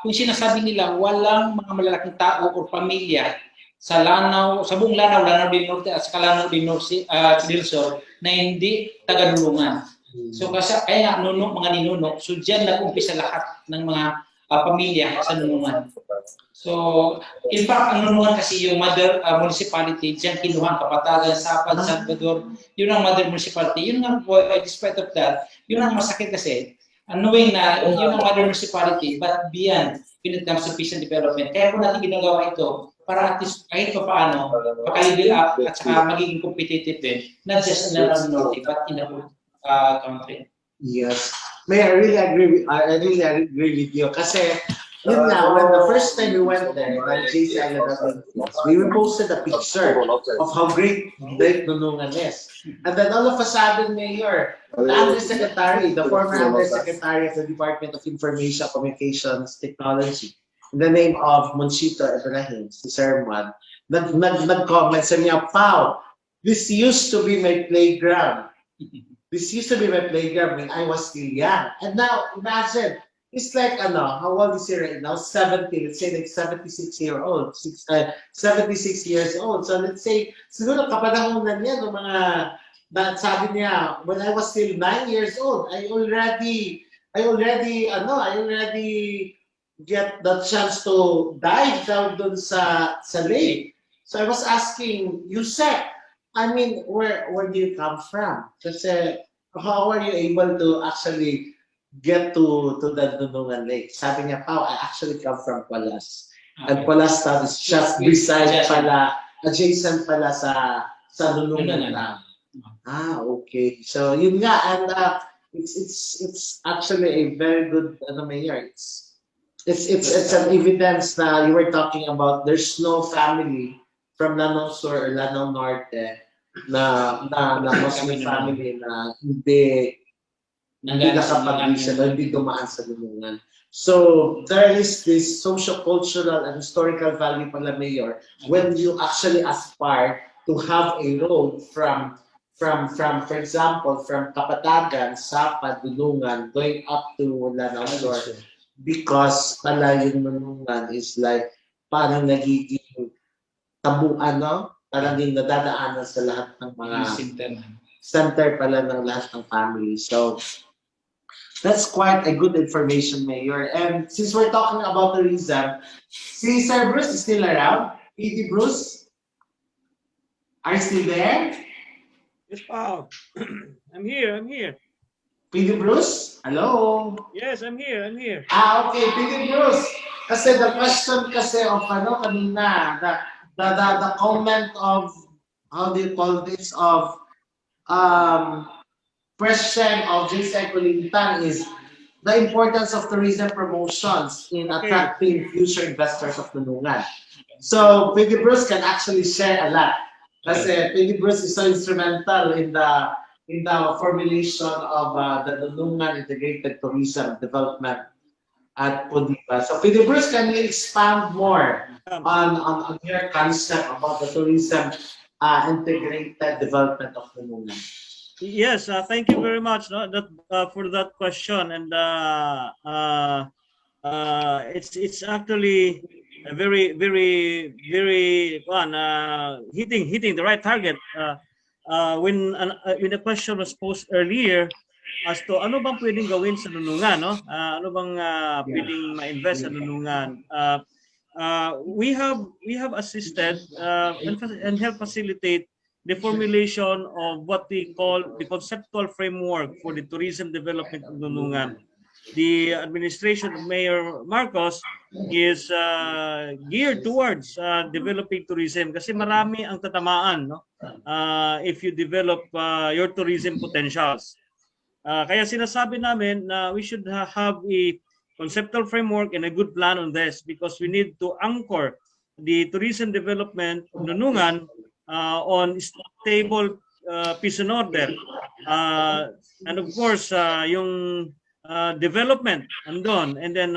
S7: kung sinasabi nila walang mga malalaking tao o pamilya sa Lanao, sa buong Lanao, Lanao del Norte at sa Lanao del Sur na hindi taga-Nunungan. So kasi kaya nga nuno, mga ninuno, so diyan nag-umpisa lahat ng mga pamilya sa Nunungan. So, in fact, ang Nunungan kasi yung mother municipality, diyan kinuha Kapatagan, Sapad, Salvador, yun ang mother municipality. Yun nga po, despite of that, yun ang masakit kasi, knowing na yun ang mother municipality, but beyond when it comes to peace and development. Kaya po natin ginagawa ito para at least kahit pa paano, maka-level up at saka magiging competitive din, not just in the Norte, but in the whole country.
S4: Yes. May I really agree with you. Kasi yun na, when the first time we went there, like JC Island, we posted a picture of how great Lake Nunungan is. And then all of a sudden, Mayor, the Undersecretary, the former Undersecretary of the Department of Information Communications Technology, in the name of Monchito Ibrahim, si Sir Juan, nag-comment sa niya, "Pao, this used to be my playground. This used to be my playground when I was still young. And now, imagine, it's like, how old is he right now? 70, let's say like 76-year-old, 76 years old. So let's say, siguro kapanahon na niya, no, sabi niya, when I was still 9 years old, I already get the chance to dive down dun sa lake. So I was asking, Yusek, I mean, where do you come from? Kasi, how are you able to actually get to the Nunungan Lake? Sabi niya, "Pao, I actually come from Palas." Okay. And Palas town is just beside pala, adjacent pala sa Nunungan. Okay. So yun nga, and it's actually a very good Mayor. It's an evidence na you were talking about. There's no family from Lanao Sur or Lanao Norte na Muslim family na hindi nakapag-vision o hindi dumaan sa Nunungan. So there is this socio-cultural and historical value pala, Mayor, when you actually aspire to have a road from for example, from Kapatagan, Sapad, Nunungan, going up to Lanao Sur, because pala yung Nunungan is like parang nagiging tabuan, no? Parang yung nadadaanan sa lahat ng mga center pala ng lahat ng family. So that's quite a good information, Mayor. And since we're talking about tourism, si Sir Bruce is still around. PD Bruce, are you still there?
S6: Yes, Pao. I'm here.
S4: PD Bruce, hello.
S6: Yes, I'm here.
S4: Okay, PD Bruce. Kasi the question kasi of kanina, the comment of, how do you call this, of question of J.C. Kulintan is, the importance of tourism promotions in attracting future investors of Nunungan. So Piggy Bruce can actually share a lot. Kasi Piggy Bruce is so instrumental in the formulation of the Nunungan Integrated Tourism Development at Pudiba. So Piggy Bruce, can you expand more on your concept about the tourism integrated development of Nunungan?
S6: Yes, thank you very much, no, that for that question, and it's actually a very fun, hitting the right target. When the question was posed earlier as to ano bang pwedeng gawin sa Nunungan, no? Ano bang pwedeng ma-invest sa Nunungan? We have assisted and helped facilitate the formulation of what we call the conceptual framework for the tourism development of Nunungan. The administration of Mayor Marcos is geared towards developing tourism kasi marami ang tatamaan, no? If you develop your tourism potentials. Kaya sinasabi namin na we should have a conceptual framework and a good plan on this because we need to anchor the tourism development of Nunungan on stable peace and order. And of course, yung development andon, and then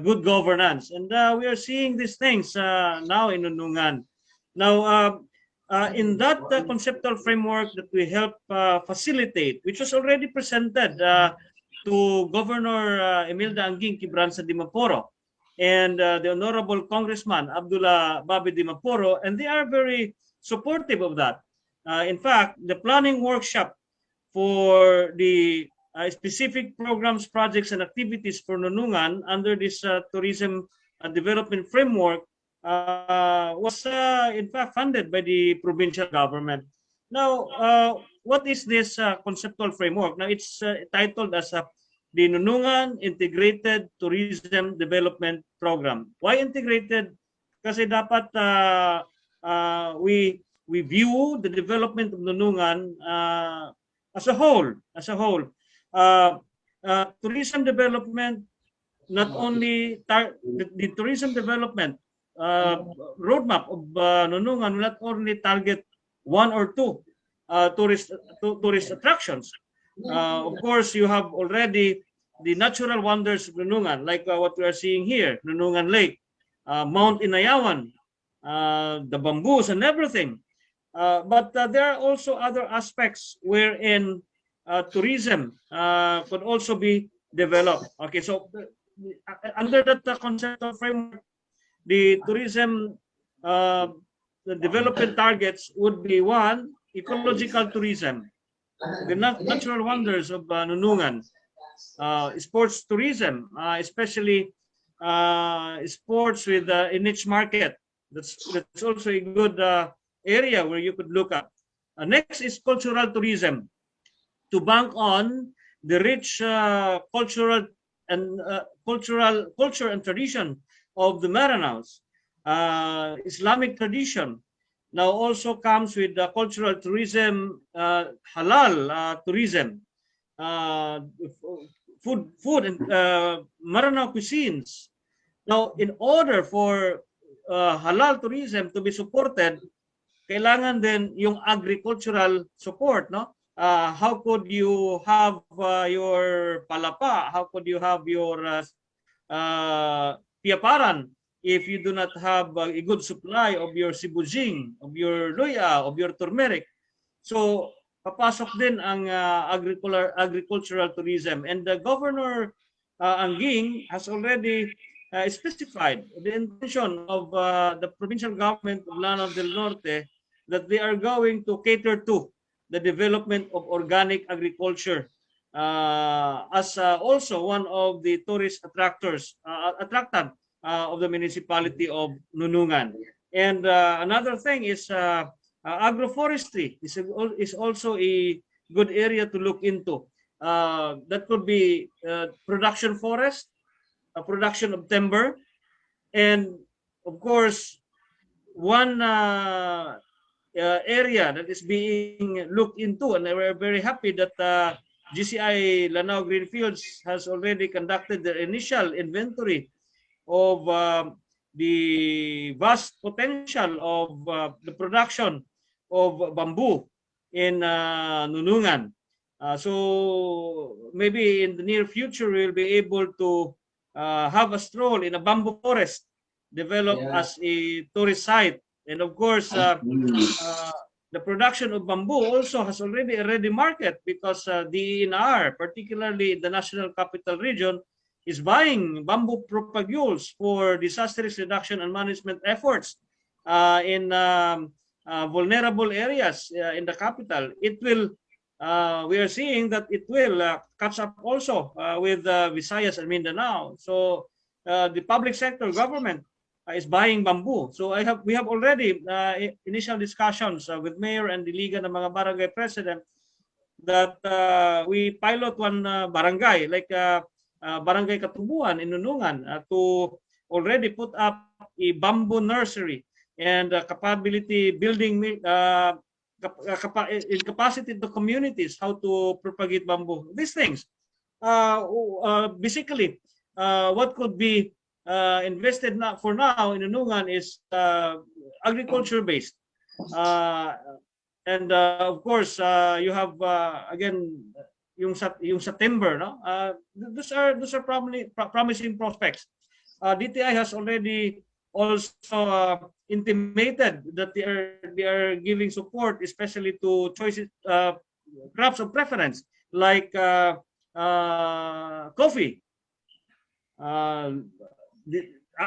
S6: good governance. And we are seeing these things now in Nunungan. Now, in that conceptual framework that we help facilitate, which was already presented to Governor Imelda Anguing Quibranza de Maporo and the Honorable Congressman Abdullah Babi de Maporo, and they are very supportive of that. In fact, the planning workshop for the specific programs, projects, and activities for Nunungan under this tourism development framework was in fact funded by the provincial government. Now, what is this conceptual framework? Now, it's titled as the Nunungan Integrated Tourism Development Program. Why integrated? Kasi dapat we view the development of Nunungan as a whole. Tourism development, not only the tourism development roadmap of Nunungan will not only target one or two tourist attractions. Of course, you have already the natural wonders of Nunungan, like what we are seeing here, Nunungan Lake, Mount Inayawan, the bamboos and everything. But there are also other aspects wherein tourism could also be developed. Okay, so under that conceptual framework, the tourism the development targets would be one, ecological tourism, the natural wonders of Nunungan, sports tourism, especially sports with a niche market. That's also a good area where you could look at. Next is cultural tourism, to bank on the rich culture and tradition of the Maranaos. Islamic tradition now also comes with the cultural tourism, halal tourism, food and Maranao cuisines. Now, in order for halal tourism to be supported, kailangan din yung agricultural support, no? How could you have your palapa? How could you have your piaparan if you do not have a good supply of your sibujing, of your luya, of your turmeric? So, papasok din ang agricultural tourism. And the Governor Anguing has already specified the intention of the provincial government of Lanao del Norte that they are going to cater to the development of organic agriculture as also one of the tourist attractant of the municipality of Nunungan. And another thing is agroforestry is also a good area to look into. That could be production forest, production of timber, and of course, one area that is being looked into, and we're very happy that GCI Lanao Greenfields has already conducted the initial inventory of the vast potential of the production of bamboo in Nunungan. So maybe in the near future we'll be able to have a stroll in a bamboo forest developed as a tourist site. And of course, the production of bamboo also has already a ready market because the DENR, particularly the National Capital Region, is buying bamboo propagules for disaster risk reduction and management efforts in vulnerable areas in the capital. It will, we are seeing that it will catch up also with Visayas and Mindanao. So the public sector government is buying bamboo. So we have already initial discussions with mayor and the Liga ng mga barangay president that we pilot one barangay like Barangay Katubuan in Nunungan to already put up a bamboo nursery and capability building in capacity to communities how to propagate bamboo. These things basically what could be invested for now in Nunungan is agriculture based, and of course you have again yung September, no? Those are promising prospects. DTI has already also intimated that they are giving support, especially to choices crops of preference like coffee.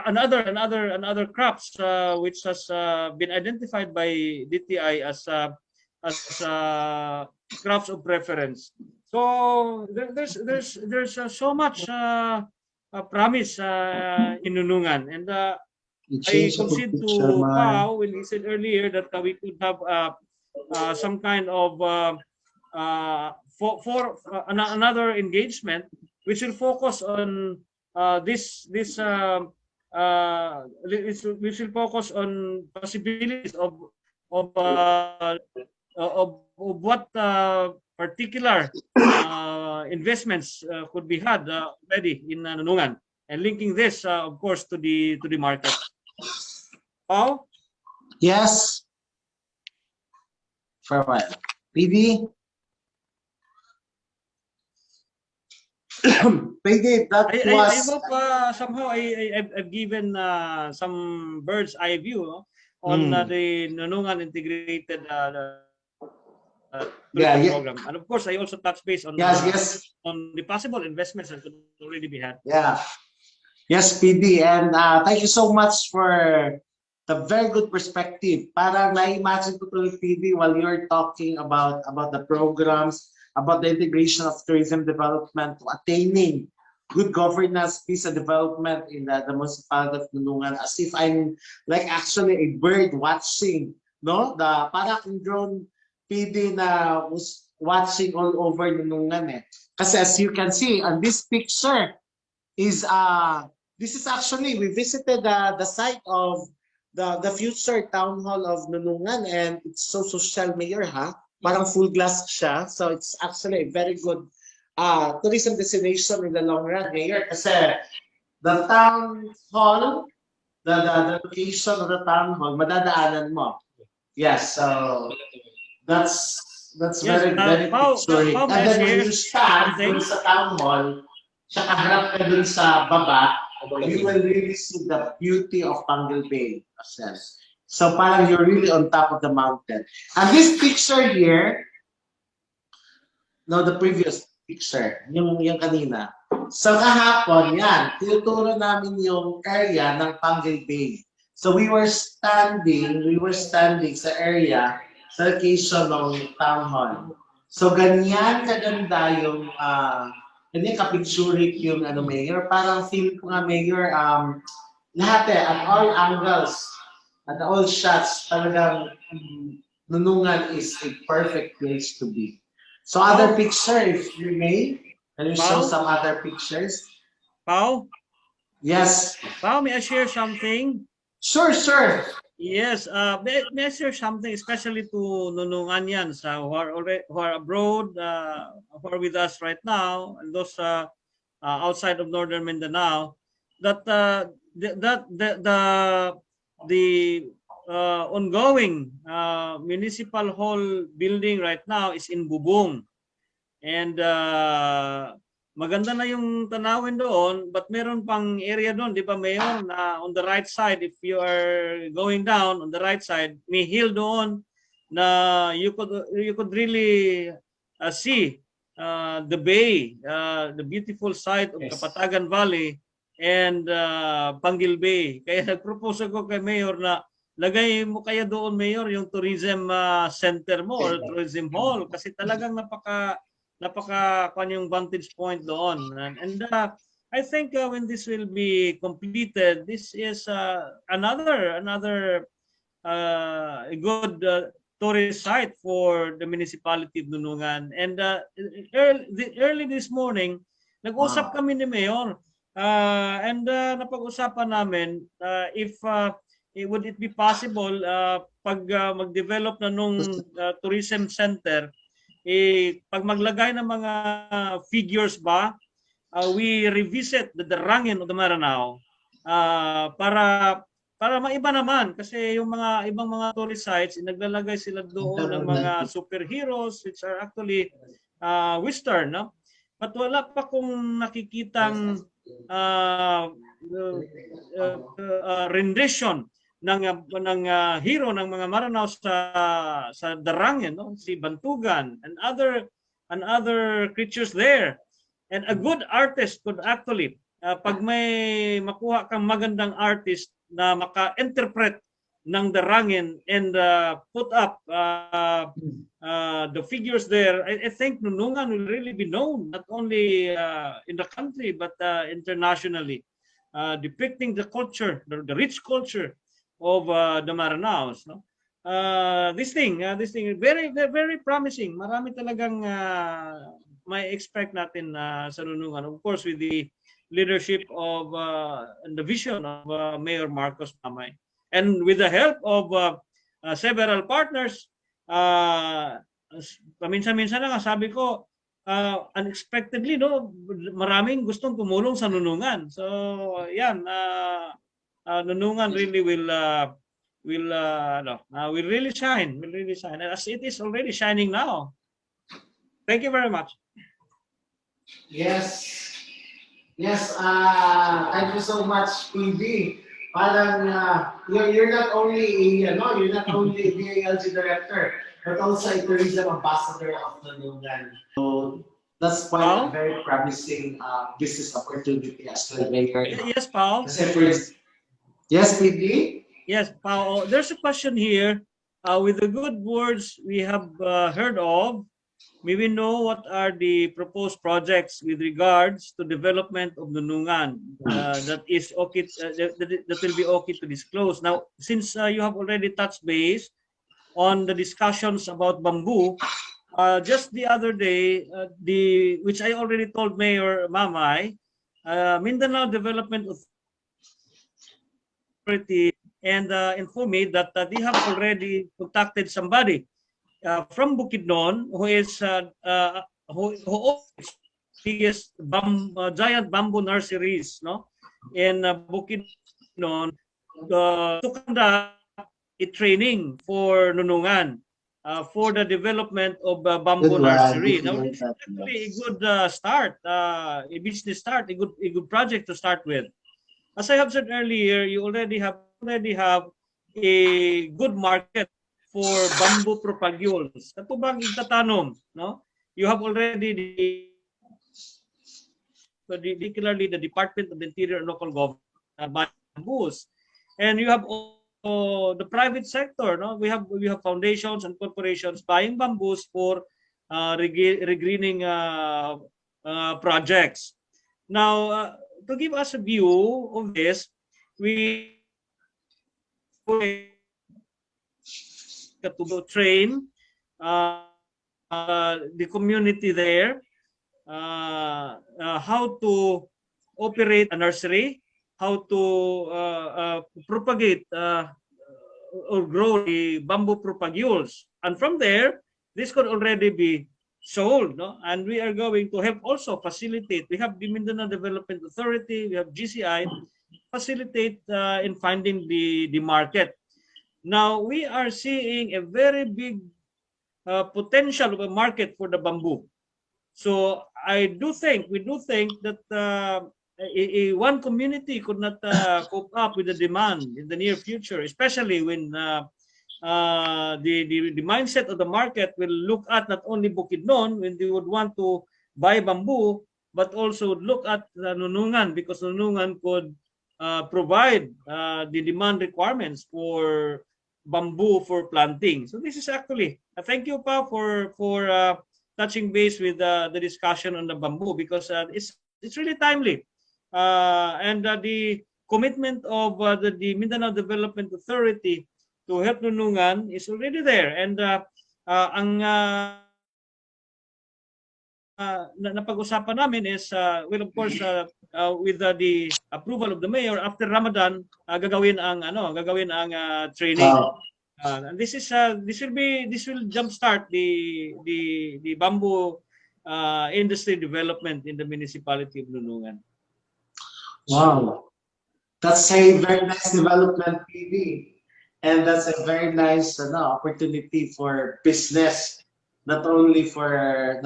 S6: Another crops which has been identified by DTI as crops of preference. So there's so much promise in Nunungan, and I concede to Pao when he said earlier that we could have some kind of for another engagement which will focus on which will focus on possibilities of what particular investments could be had already in Nunungan, and linking this, of course, to the market. Paul?
S4: Yes. For a while. PD? PD, that was...
S6: I hope somehow I've given some bird's eye view on the Nunungan integrated program. And of course, I also touch base on on the possible investments that could already be had.
S4: Yeah. Yes, PD. And thank you so much for the very good perspective. Parang na-imagine ko to PD while you're talking about the programs, about the integration of tourism development to attaining good governance, peace and development in the municipality of Nunungan, as if I'm like actually a bird watching, no? The parang drone PD na was watching all over Nunungan eh. Kasi as you can see on this picture is this is actually we visited the site of the future town hall of Nunungan, and it's so social, Mayor, ha? Parang full glass siya. So it's actually a very good tourism destination in the long run, Mayor. Kasi the town hall, the location of the town hall, madadaanan mo. Yes, so that's very picturing. And then when you stand dun sa town hall, tsaka harap ka dun sa baba, you will really see the beauty of Pangal Bay. So parang you're really on top of the mountain. And this picture here, no, the previous picture, yung kanina. So kahapon, yan, tinuturo namin yung area ng Pangal Bay. So we were standing sa area, sa location ng town hall. So ganyan kaganda yung ganyan kapicturik yung Mayor. Parang feel ko nga, Mayor, lahat at all angles, at all shots, talagang Nunungan is a perfect place to be. So other picture, if you may, can you show some other pictures?
S6: Pao?
S4: Yes.
S6: Pao, may I share something?
S4: Sure.
S6: Yes, may I share something, especially to Nununganians who are abroad, who are with us right now, and those outside of northern Mindanao, that the ongoing municipal hall building right now is in Bubong. And maganda na yung tanawin doon, but meron pang area doon, di ba Mayor, na on the right side, if you are going down on the right side, may hill doon na you could really see the bay, the beautiful side of
S7: Yes.
S6: Kapatagan Valley and Panggil Bay. Kaya nag-propose ako kay Mayor na lagay mo kaya doon, Mayor, yung tourism center mo or tourism hall kasi talagang napaka kung yung vantage point doon. And I think when this will be completed, this is another a good tourist site for the municipality of Nunungan. And early this morning, nag-usap kami ni Mayor and napag-usapan namin if would it be possible pag mag-develop na nung tourism center, pag maglagay ng mga figures ba, we revisit the darangin of the Maranao para maiba naman kasi yung mga ibang mga tourist sites naglalagay sila doon ng mga superheroes which are actually Western, no? But wala pa kung nakikitang rendition ng hero ng mga Maranao sa Darangin, no? Si Bantugan and other creatures there. And a good artist could actually pag may makuha kang magandang artist na maka-interpret ng Darangin and put up the figures there, I think Nunungan will really be known not only in the country but internationally, depicting the culture, the rich culture of the Maranaos, no? This thing very very promising. Marami talagang may expect natin sa Nunungan, of course with the leadership of and the vision of Mayor Marcos Mamay, and with the help of several partners. Paminsan-minsan na sabi ko, unexpectedly, no, maraming gustong tumulong sa Nunungan. So yan, Nunungan really will really shine, as it is already shining now. Thank you very much.
S4: Yes. Yes, thank you so much, PB. Parang you're not only a DILG director, but also a tourism ambassador of Nunungan. So that's quite a very promising business opportunity as well, Mayor.
S6: Yes, Paul.
S4: Yes, PB.
S6: Yes, Paul. There's a question here. With the good words we have heard of, may we know what are the proposed projects with regards to development of Nunungan that is okay, that will be okay to disclose. Now, since you have already touched base on the discussions about bamboo, just the other day, which I already told Mayor Mamay, Mindanao Development Authority and informed me that they have already contacted somebody from Bukidnon who is who owns giant bamboo nurseries, no, in Bukidnon to conduct a training for Nunungan for the development of bamboo nursery. Now, this is actually a good start, a business start, a good project to start with. As I have said earlier, you already have a good market for bamboo propagules. Ito bang itatanong, no? You have already particularly the Department of the Interior and Local Government bamboos, and you have also the private sector, no? We have foundations and corporations buying bamboos for regreening projects. Now, to give us a view of this, we to train the community there how to operate a nursery, how to propagate or grow the bamboo propagules. And from there, this could already be sold, no? And we are going to help also facilitate. We have the Mindanao Development Authority, we have GCI, facilitate in finding the market. Now, we are seeing a very big potential of a market for the bamboo. So we do think that one community could not cope up with the demand in the near future, especially when the mindset of the market will look at not only Bukidnon when they would want to buy bamboo, but also would look at Nunungan, because Nunungan could provide the demand requirements for bamboo for planting. So this is actually thank you pa for touching base with the discussion on the bamboo, because it's really timely, and the commitment of the Mindanao Development Authority to help Nunungan is already there, and ang napag-usapan namin is well, of course, with the approval of the mayor, after Ramadan gagawin ang training. And this will jumpstart the bamboo industry development in the municipality of Nunungan.
S4: Wow, that's a very nice development, PB. And that's a very nice opportunity for business, not only for,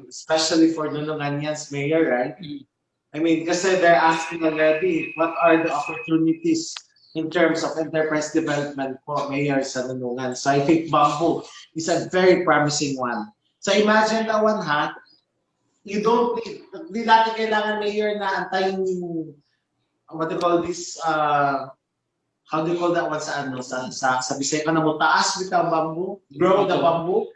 S4: especially for Nunungan's mayor, right? I mean, kasi they're asking already, what are the opportunities in terms of enterprise development for mayor sa Nunungan? So I think bamboo is a very promising one. So imagine that one, ha? You don't need, hindi natin kailangan mayor na antayin, what do you call this, how do you call that one sa Bisaya ka na mo, taas with the bamboo, grow the bamboo,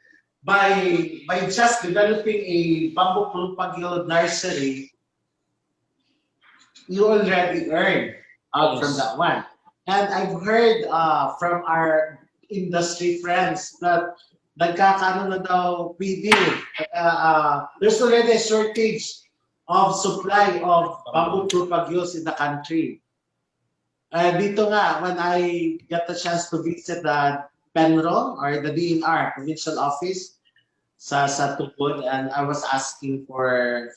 S4: by just developing a bamboo propagule nursery, you already earn out from that one. And I've heard from our industry friends that nagkakaano na daw PD, there's already a shortage of supply of bamboo propagules in the country. Dito nga, when I got the chance to visit the Penro or the DNR provincial office sa Tupod, and I was asking for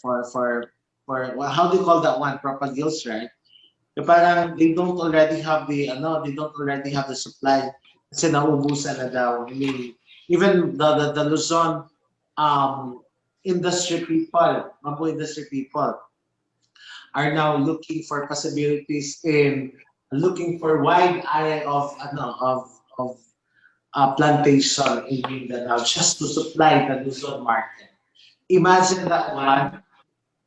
S4: how do you call that one, propagules, right? Parang they don't already have the supply kasi naubusan na daw. I mean, even the Luzon industry people, bamboo industry people, are now looking for possibilities in looking for wide array of plantation in Mindanao just to supply the Luzon market. Imagine that one.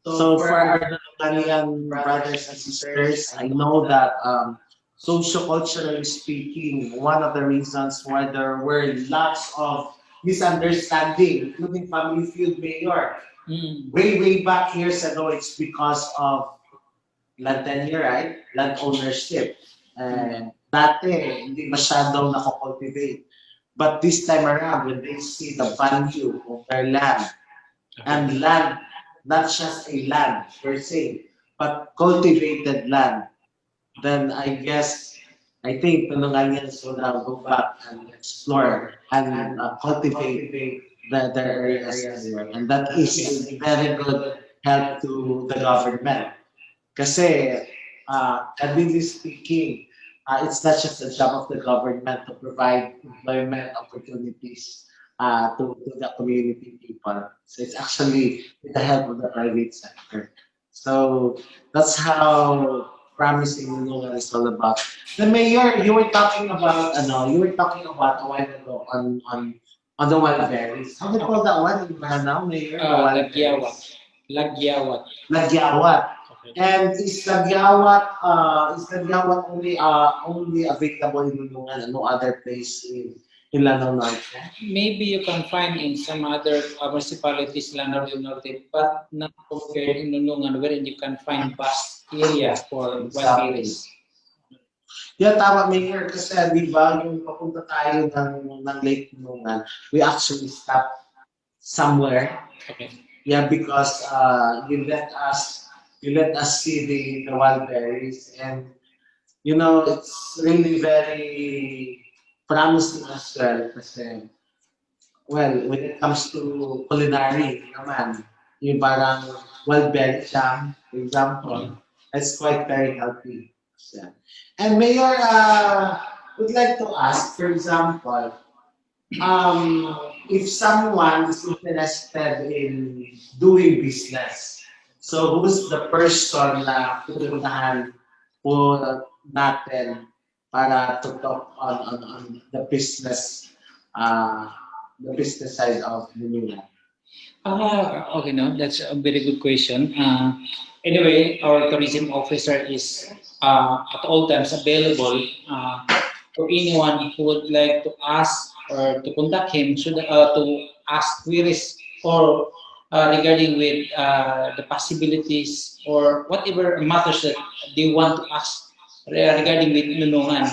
S4: So for our Nunungan brothers and sisters, I know that socio-culturally speaking, one of the reasons why there were lots of misunderstanding, including family feud, mayor, way back years ago, it's because of land tenure, right? Land ownership. Dati, hindi masyadong nako-cultivate. But this time around, when they see the value of their land, and land, not just a land per se, but cultivated land, then I think Nununganians will now go back and explore and cultivate the areas. And that is a very good help to the government. Kasi, admittedly speaking, it's not just the job of the government to provide employment opportunities to the community people. So it's actually with the help of the private sector. So that's how promising Nunungan is all about. The mayor, you were talking about a while ago on the wild berries. How do you call that one in Lanao, Mayor? Lagyawat. And is Lagyawat only available in Nunungan and no other place in Lanao Norte?
S7: Maybe you can find in some other municipalities, Lanao Norte, but not compared in Nunungan, wherein you can find vast area for wild berries.
S4: Yeah, tama, Mayor. Kasi di ba, yung papunta tayo ng Lake Nunungan, we actually stop somewhere.
S7: Okay.
S4: Yeah, because you let us see the wild berries, and it's really very promising as well kasi, well, when it comes to culinary naman, yung parang well-bedded siya, for example, it's quite very healthy. Yeah. And Mayor, would like to ask, for example, if someone is interested in doing business, so who's the person na pupuntahan po natin para to talk on the business side of Nunungan?
S7: Okay, no, that's a very good question. Anyway, our tourism officer is at all times available to anyone who would like to ask or to contact him to ask queries or regarding with the possibilities or whatever matters that they want to ask regarding with Nunungan.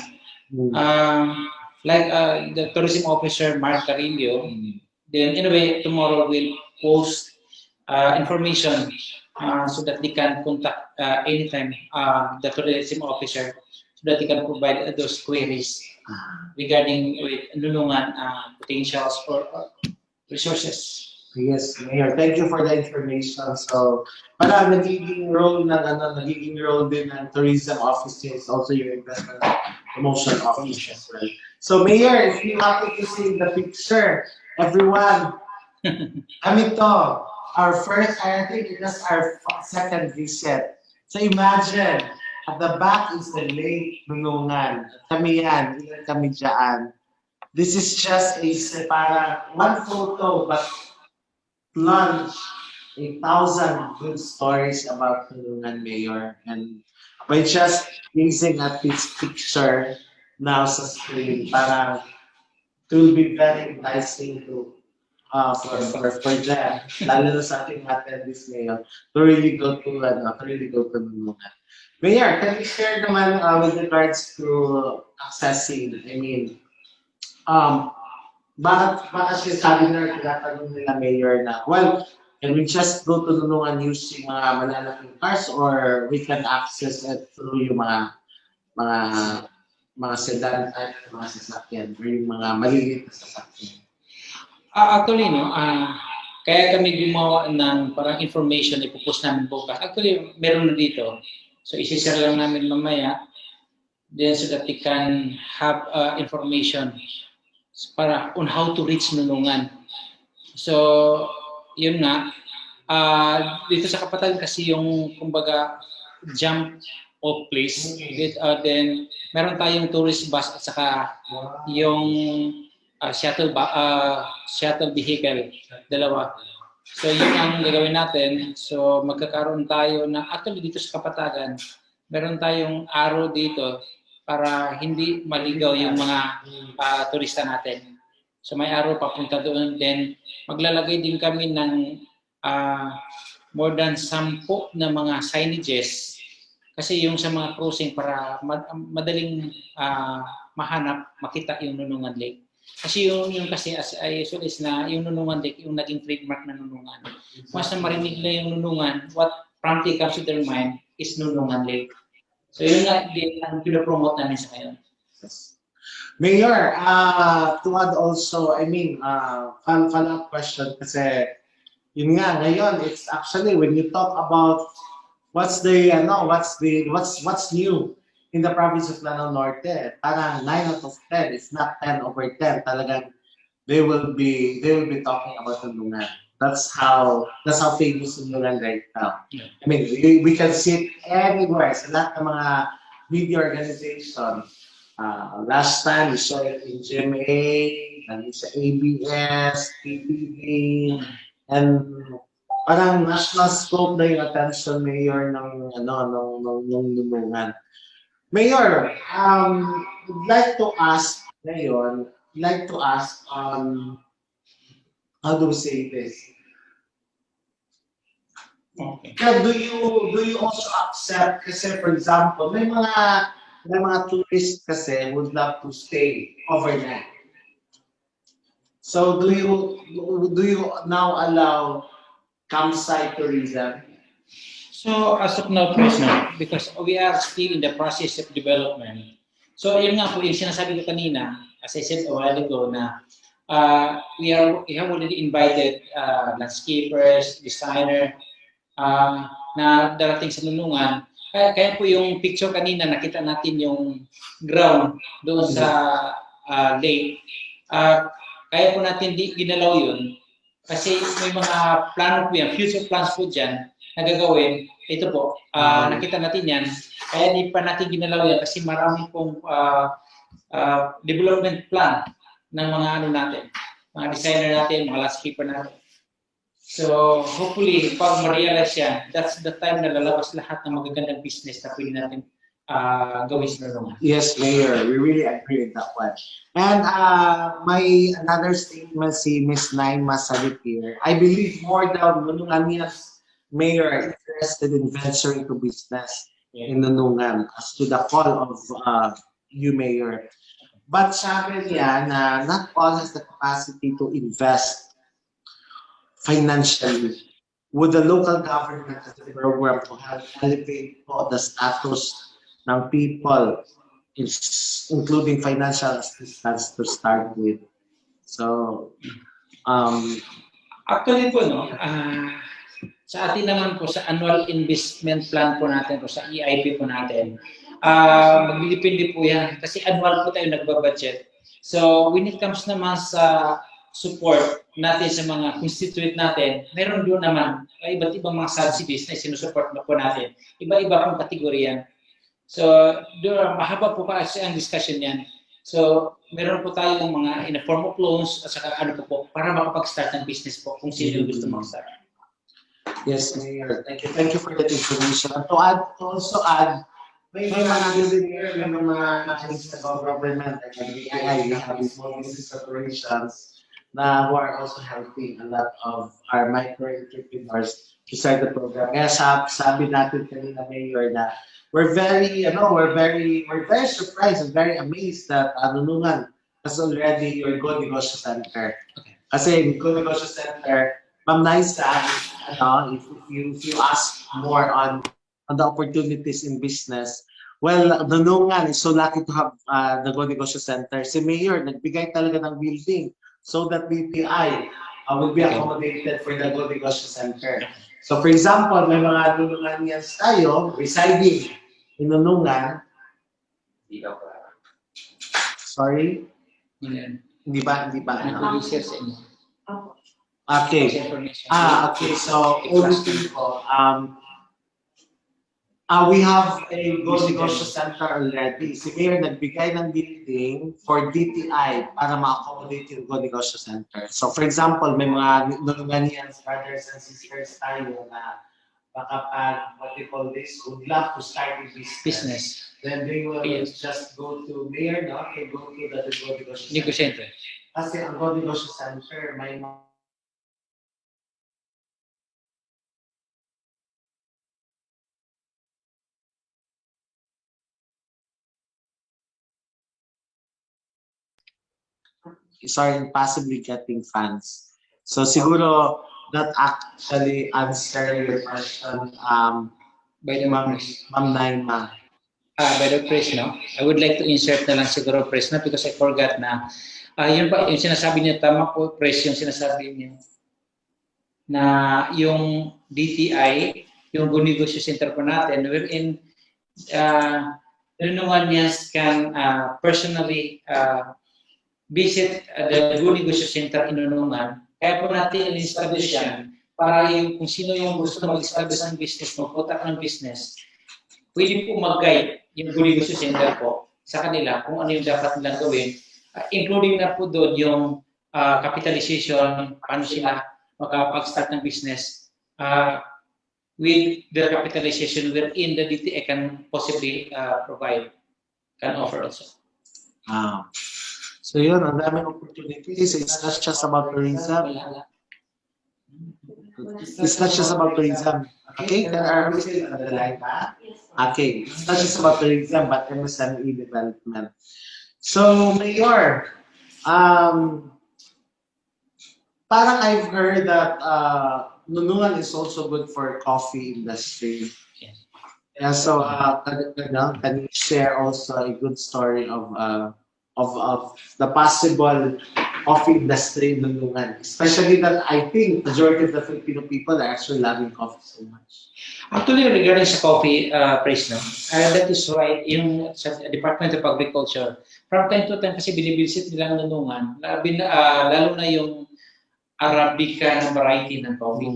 S7: Like the tourism officer, Mark Carillo, then anyway, tomorrow we'll post information so that they can contact anytime the tourism officer so that they can provide those queries regarding with Nunungan potentials or resources.
S4: Yes, Mayor. Thank you for the information. So, parang nagiging role din ng tourism office is also your investment promotion office as well. So, Mayor, if you happen to see the picture, everyone, kami to, our first, I think it was our second visit. So, imagine, at the back is the Lake Nunungan. Kami yan, ilan kami dyan. This is just parang one photo, but plunge 1,000 good stories about Nunungan, Mayor. And by just gazing at this picture now sa screen, parang it will be very enticing to for them, lalo na sa ating attendees ngayon, to really go to Nunungan. Mayor, can you share naman with regards to accessing, I mean, bakit sinasabi na tinatanong nila Mayor na, well, can we just go to Nunungan using mga malalaking cars or we can access it through yung mga sedan type, mga sasakyan or yung mga maliliit na sasakyan?
S7: Actually, no, kaya kami gumawa ng parang information ipopost namin bukas. Actually, meron na dito. So, isi-share lang namin mamaya then so that they can have information para on how to reach Nunungan. So, yun nga. Dito sa Kapatagan kasi yung, kumbaga, jump off place. Then, meron tayong tourist bus at saka yung shuttle vehicle, dalawa. So, yun ang gagawin natin. So, magkakaroon tayo na, actually dito sa Kapatagan, meron tayong arrow dito para hindi maligaw yung mga turista natin. So may araw papunta doon, then maglalagay din kami ng more than 10 na mga signages kasi yung sa mga crossing para madaling mahanap, makita yung Nunungan Lake. Kasi yung kasi as I usually is na yung Nunungan Lake, yung naging trademark na Nunungan. Once na marinig na yung Nunungan, what promptly comes to their mind is Nunungan Lake. So yun nga din ang pinopromote namin sa ngayon.
S4: Mayor, to add also, I mean, follow-up question kasi yun nga ngayon, it's actually when you talk about what's new in the province of Lanao Norte, parang 9 out of 10, if not 10 over 10, talagang they will be talking about Nunungan. That's how famous Nunungan right now. Yeah. I mean, we can see it everywhere sa lahat ng mga media organization. Last time we saw it in GMA, sa ABS, PTV, and parang national scope na yung attention, Mayor, ng Nunungan. Mayor, would like to ask ngayon, how do we say this?
S7: Okay.
S4: Do you also accept, kasi for example, may mga tourists kasi would love to stay overnight. So do you now allow campsite tourism?
S7: So as of now, President, because we are still in the process of development, So, yun nga po, yung sinasabi ko kanina, as I said a while ago, na we have already invited landscapers, designer, na darating sa Nunungan. Kaya po yung picture kanina, nakita natin yung ground doon sa lake. Kaya po natin ginalaw yun kasi may mga plano po yan, future plans po dyan na gagawin. Ito po, nakita natin yan. Kaya di pa natin ginalaw yan kasi marami pong development plan ng mga ano natin, mga designer natin, mga landscaper natin. So, hopefully, pag ma-realize yan, that's the time na lalabas lahat ng magagandang business na pwede natin gawin sa Nunungan.
S4: Yes, Mayor, we really agree with that one. And another statement si Ms. Naima said here, I believe more daw Nununganians Mayor are interested in venturing to business in Nunungan as to the call of you, Mayor. But sabi niya na not all has the capacity to invest financially. Would the local government have the program to help elevate the status ng people, including financial assistance to start with? So,
S7: actually po, no, sa atin naman po, sa annual investment plan po natin, po sa EIP po natin, magdidepende po yan kasi annual po tayo nagbabudget. So, when it comes naman sa support natin sa mga constituent natin, meron doon naman iba't ibang mga subsidies na sinusupport na po natin. Iba-iba pong kategorya. So, doon, mahaba po kasi ang discussion yan. So, meron po tayong mga in a form of loans at saka ano po para makapag-start ng business po kung sino gusto mag-start.
S4: Yes, Mayor. Thank you for that information. To also add, may mga here, may mga government, like we have small business operations who are also helping a lot of our micro-entrepreneurs to start the program. Kaya sabi natin kanina, Mayor, na we're very surprised and very amazed that Nunungan has already your Go Negosyo Center. Kasi in Go Negosyo Center, Ma'am Naisa, if you ask more on the opportunities in business, well, Nunungan is so lucky to have the Go Negosyo Center. Si Mayor, nagbigay talaga ng building so that BPI will be accommodated for the Go Negosyo Center. So for example, may mga Nununganians tayo residing in Nunungan. Sorry? Hindi ba? Okay. Okay. So, ulitin ko. We have a Go Negosyo Center already. Si Mayor nagbigay ng building for DTI para ma-accommodate yung Go Negosyo Center. So for example, may mga Nununganians, brothers and sisters tayo na baka what they call this, would love to start a business. Then they will just go to Mayor, no? Okay, go to the Go Negosyo Center. Kasi ang Go Negosyo Center, may sorry, possibly getting funds. So siguro that actually answer your question,
S7: By the
S4: Ma'am Naima.
S7: By the press, no? I would like to insert na lang siguro press na because I forgot na yun pa, yung sinasabi niya, tama po press yung sinasabi niya na yung DTI, yung Go Negosyo Center po natin, wherein Nununganians can personally visit the Go Negosyo Center in Nunungan. Kaya po natin in-establish yan para yung kung sino yung gusto mag-establish ng business, mag-putak ng business, pwede po mag-guide yung Go Negosyo Center po sa kanila kung ano yung dapat nilang gawin. Including na po doon yung capitalization, paano sila makapag-start ng business with the capitalization wherein the DTI can possibly provide, can offer also.
S4: So yun, ang daming opportunities. It's not just about tourism. It's not just about tourism. Okay, are we still on the line, ba? Okay, it's not just about tourism but MSME development. So, Mayor, parang I've heard that Nunungan is also good for coffee industry. Yeah, so can you share also a good story of the possible coffee industry in Nunungan? Especially that I think majority of the Filipino people are actually loving coffee so much.
S7: Actually, regarding sa coffee price, no? That is why yung sa Department of Agriculture, from time to time kasi binibisit nila ang Nunungan, lalo na yung Arabica na variety ng coffee.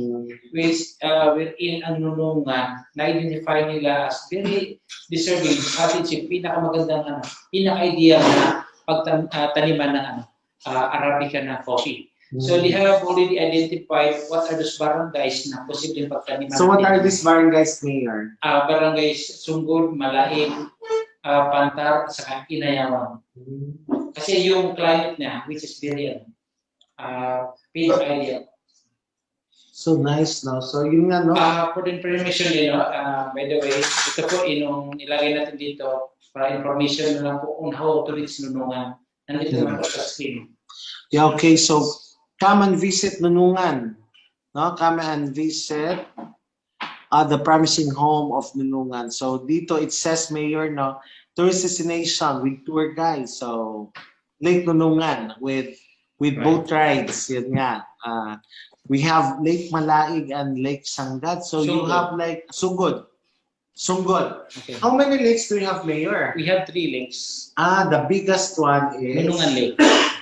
S7: Wherein ang Nunungan, na-identify nila as very deserving, at yung pinakamagandang, pinaka-ideal na pagtaniman ng Arabica na coffee. So they have already identified what are those barangays na posibleng pagtaniman.
S4: So what are these barangays, Mayor?
S7: Barangays Sunggod, Malaig, Pantar, saka Inayawan. Kasi yung climate niya, which is very ideal.
S4: So nice, no? So yun nga, no?
S7: For the information din, by the way, ito po inong nilagay natin dito para information na lang po on how to reach Nunungan. Nandito naman po sa screen.
S4: Yeah, okay, so come and visit Nunungan. No? Come and visit the promising home of Nunungan. So dito it says, Mayor, no, tourist destination with tour guides. So Lake Nunungan with boat rides. Yun nga. We have Lake Malaig and Lake Sangad. So you have like Sunggod.
S7: Okay.
S4: How many lakes do you have, Mayor?
S7: We have 3 lakes.
S4: The biggest one is
S7: Nunungan Lake,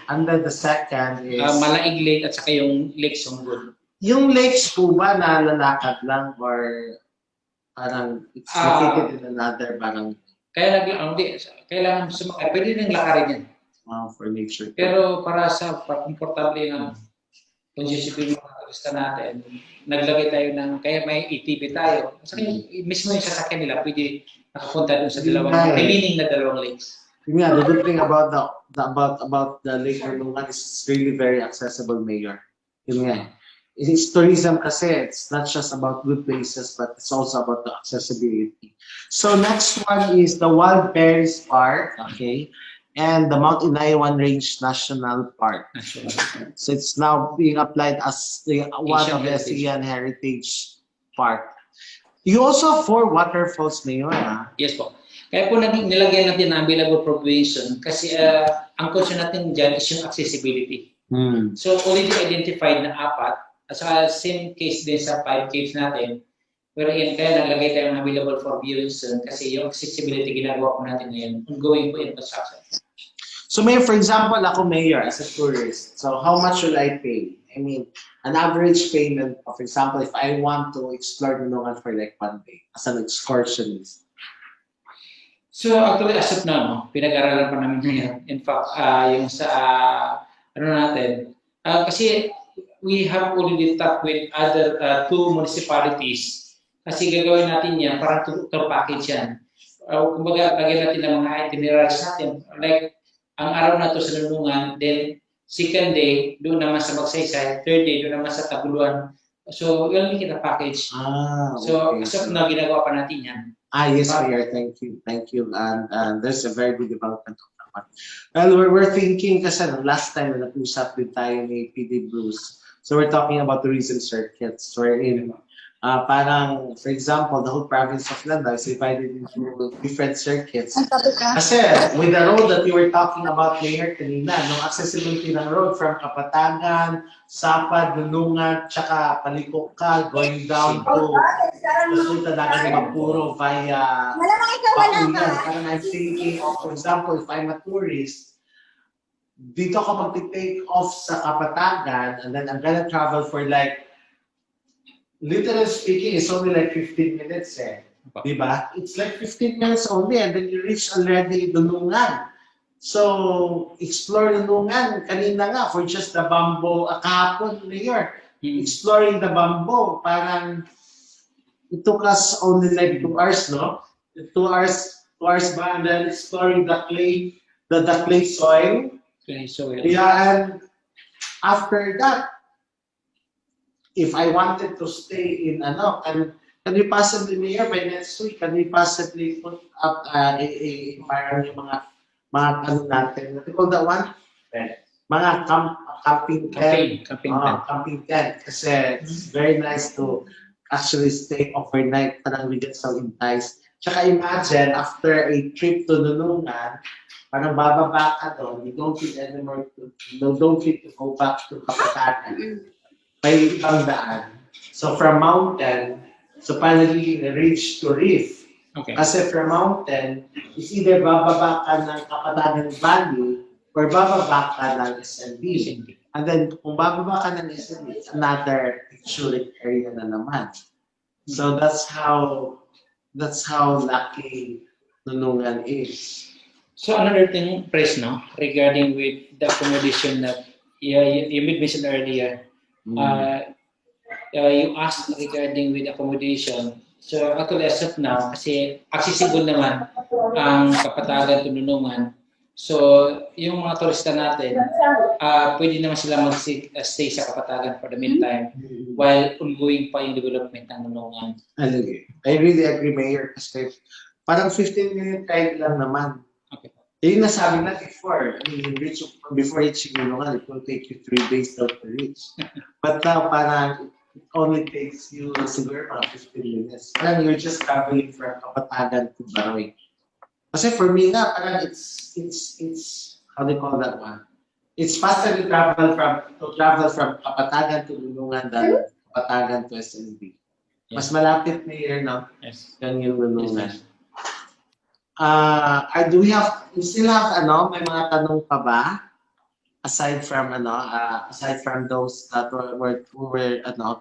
S4: and then the second is
S7: Malaig Lake at saka yung Lake Sunggod.
S4: yung lakes po ba na lalakad lang or parang it's located in another parang
S7: Kailangan sumakay. Pwede nang lakarin yan.
S4: for nature.
S7: Pero para sa komportable ng congestion yung mga turista natin, naglagay tayo ng, kaya may ATV tayo. Sa mismo yung sasakyan nila, pwede nakapunta dun sa dalawang, remaining na dalawang lakes.
S4: Yeah, the good thing about the Lake Nunungan is it's really very accessible, Mayor. Yun nga. It's tourism kasi, it's not just about good places, but it's also about the accessibility. So next one is the Wild Berries Park, okay, and the Mount Inayawan Range National Park. So it's now being applied as one of the ASEAN Heritage Park. You also have 4 waterfalls, Mayor.
S7: Yes po. Kaya po nilagyan natin ang available provision kasi ang concern natin dyan is yung accessibility. So already identified na 4. Sa same case din sa 5 caves natin, wherein kaya naglagay tayo ng available for viewing soon kasi yung accessibility ginagawa po natin ngayon, ongoing po in construction.
S4: So Mayor, for example, ako Mayor as a tourist, so how much will I pay? I mean, an average payment, for example, if I want to explore Nunungan for like 1 day as an excursionist.
S7: So actually as of now, pinag-aralan pa namin ngayon. In fact, yung sa kasi we have already talked with other 2 municipalities kasi gagawin natin yan para tour package yan. Kumbaga, lagyan natin ng mga itineraries natin. Like, ang araw na to sa Nunungan, then second day, doon naman sa Magsaysay, third day, doon naman sa Taguluan. So, yun kita package. So, as of now, ginagawa pa natin yan.
S4: Yes, Mayor. Thank you. Thank you. And there's a very good development of that one. Well, we're thinking kasi last time na nag-usap din tayo ni PD Bruce. So we're talking about tourism circuits. We're in parang, for example, the whole province of Lanao is divided into different circuits. Kasi with the road that you were talking about, Mayor, kanina, no, accessibility ng road from Kapatagan, Sapad, Nunungan, tsaka Palikokal, going down to Pasulta Dagat ni Mapuro via Pakuyan. Parang I'm thinking, for example, if I'm a tourist, dito ako mag-take off sa Kapatagan and then I'm gonna travel for like, literally speaking, it's only like 15 minutes diba? It's like 15 minutes only and then you reach already Nunungan. So, explore Nunungan kanina nga for just the bamboo, kahapon, Mayor. Exploring the bamboo, parang it took us only like 2 hours, no? 2 hours ba, and then exploring the clay soil. Yeah, and after that, if I wanted to stay in can we possibly, Mayor, by next week, can we possibly put up parang yung mga ano natin, what do you call that one? Mga camping tent. Camping tent. Kasi it's very nice to actually stay overnight, parang we get so enticed. Tsaka imagine, after a trip to Nunungan, parang bababa ka doon, you don't need anymore don't need to go back to Kapatagan. May ibang daan. So from mountain, so finally reach to reef.
S5: Okay.
S4: Kasi from mountain, is either bababa ka ng Kapatagan Valley or bababa ka ng SNB. And then kung bababa ka ng SNB, it's another picturesque area na naman. So that's how lucky Nunungan is.
S7: So another thing, Pres, no, regarding with the accommodation that you mentioned earlier, you asked regarding with accommodation. So actually as of now, kasi accessible naman ang Kapatagan to Nunungan. So yung mga turista natin, pwede naman sila mag-stay sa Kapatagan for the meantime while ongoing pa yung development ng Nunungan.
S4: I really agree, Mayor, kasi parang 15-minute ride lang naman.
S7: Okay.
S4: Yung nasabi na before, I mean, before reaching Nunungan, it will take you 3 days to reach. But now, parang it only takes you siguro mga 15 minutes. Parang you're just traveling from Kapatagan to Baroy. Kasi for me nga, parang it's how do you call that one? It's faster to travel from Kapatagan to Nunungan than Kapatagan to SNB. Mas malapit na yun, no?
S7: Yes.
S4: Yan yung Nunungan. Do we still have, may mga tanong pa ba? Aside from those that we're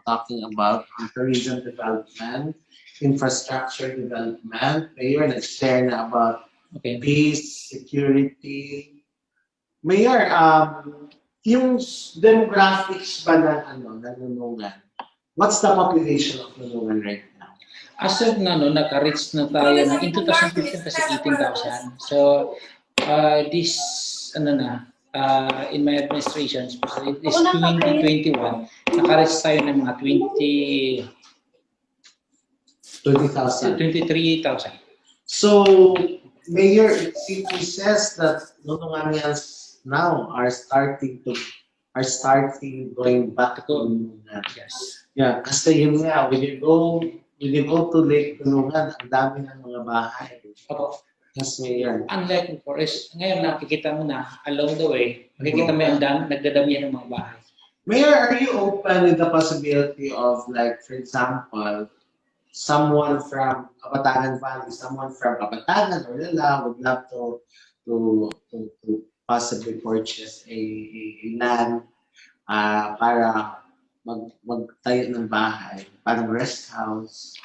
S4: talking about tourism development, infrastructure development, Mayor, nag-share na about peace, security. Mayor, yung demographics ba ng Nunungan? What's the population of Nunungan right now?
S7: As of now, naka-reach na tayo na in 2015 kasi 18,000. So this in my administration, especially this 2021, naka-reach tayo ng mga 23,000.
S4: So, Mayor, it simply says that Nununganians now are starting going back to Nunungan.
S7: Yes.
S4: Yeah, kasi yun nga, when you go to Lake Nunungan, ang dami ng mga bahay.
S7: Opo.
S4: Yes, Mayor.
S7: Unlike in forest, ngayon nakikita mo na along the way, makikita mo yung nagdadamihan ng mga bahay.
S4: Mayor, are you open with the possibility of, like, for example, someone from Kapatagan Valley, someone from Kapatagan or Lanao would love to possibly purchase a land para magtayo ng bahay, parang rest house?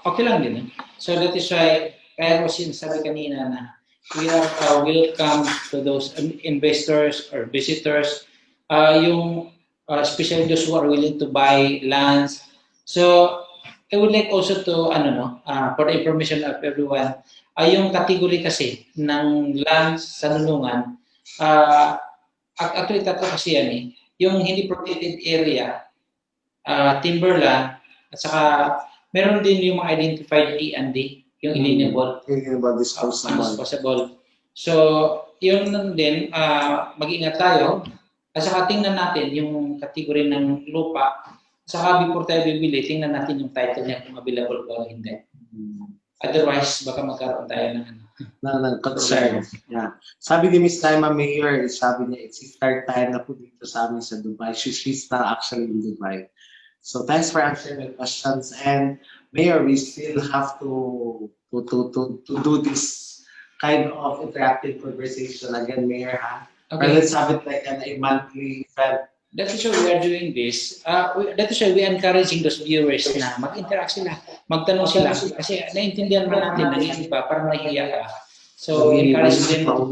S7: Okay lang din. So that is why, kaya ko sinasabi kanina na we are welcome to those investors or visitors, especially those who are willing to buy lands. So I would like also to, for the information of everyone, yung category kasi ng lands sa Nunungan, actually tatlo kasi yan eh. Yung hindi protected area, timberland, at saka meron din yung mga identified D&D, yung ilienable, disposable. So, yun din, mag-ingat tayo, at saka tingnan natin yung category ng lupa. Saka before tayo bibili, tingnan natin yung title niya kung available ba o hindi. Otherwise, baka magkaroon tayo ng
S4: concern. Yeah. Sabi ni Ms. Naima Mayor, sabi niya, it's his third time na po dito sa amin sa Dubai. She's now actually in Dubai. So thanks for answering my questions. And Mayor, we still have to do this kind of interactive conversation again, Mayor. Okay. Or let's have it like a monthly event.
S7: That is why we are doing this. That is why we are encouraging those viewers na mag-interact sila, magtanong sila. Kasi naiintindihan man natin na yung iba, parang nahihiya ka. So we encourage them to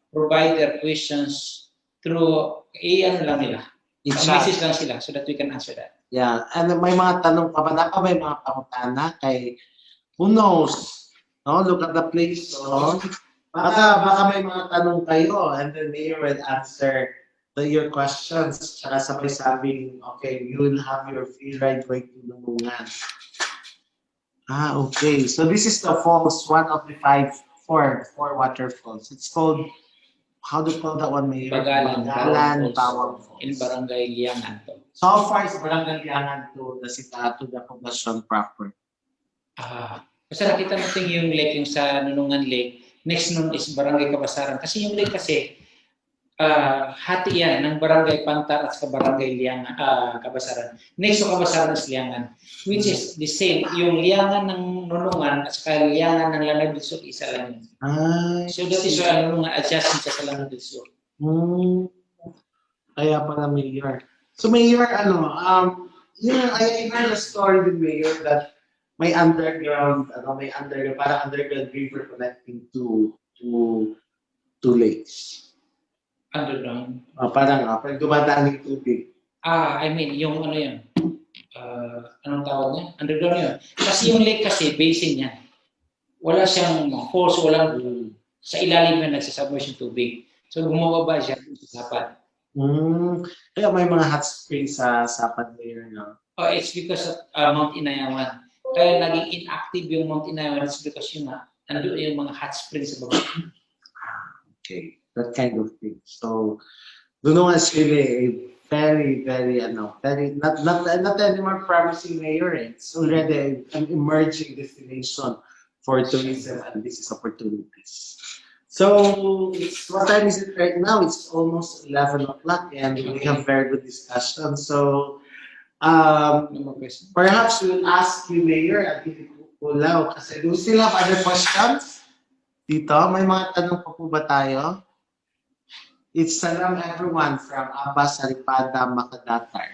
S7: provide their questions through lang nila. Message lang sila so that we can answer that.
S4: Yeah, and may mga tanong pa ba? May mga pangutana kay who knows? No, look at the place. No? Baka may mga tanong kayo and then Mayor will answer your questions. Tsaka sabay sabing, okay, you will have your free ride going to Nunungan. Okay. So this is the falls, one of the four waterfalls. It's called, how do you call that one, Mayor?
S7: Bagalan
S4: Bawang Falls.
S7: In Barangay Liangan.
S4: So how far is Barangay Liangan to the poblacion proper?
S7: Kasi nakita natin yung lake, yung sa Nunungan Lake, next nun is Barangay Kabasaran. Kasi yung lake kasi, hati yan ng Barangay Pantar at sa Barangay Liangan, Kabasaran. Next to Kabasaran is Liangan, which is the same. Yung Liangan ng Nunungan at saka Liangan ng Lanao del Sur, isa lang yun. So that is why Nunungan adjacent siya sa Lanao del Sur.
S4: Kaya pala Mayor. So Mayor, I heard a story with Mayor that may underground, parang underground river connecting to lakes.
S7: Underground?
S4: Parang dumadaan yung tubig.
S7: I mean, yung ano yan, anong tawag niya? Underground yun. Kasi yung lake kasi, basin yan. Wala siyang force, walang sa ilalim na nagsasubmerge yung tubig. So bumababa siya sa sapad.
S4: Kaya may mga hot springs sa sapad Mayor, no?
S7: Oh, it's because of Mount Inayawan. Kaya naging inactive yung Mount Inayawan, it's because yun nga, nandun yung mga hot springs sa baba.
S4: Okay, that kind of thing. So, Nunungan is really a very, very, not anymore promising Mayor. It's already an emerging destination for tourism and business opportunities. So, what time is it right now? It's almost 11 o'clock and we have very good discussion. So, perhaps we'll ask you, Mayor, at Colao, kasi do you still have other questions? Dito, may mga tanong pa po ba tayo? It's salam everyone from Abbas Saripada, Makadatar.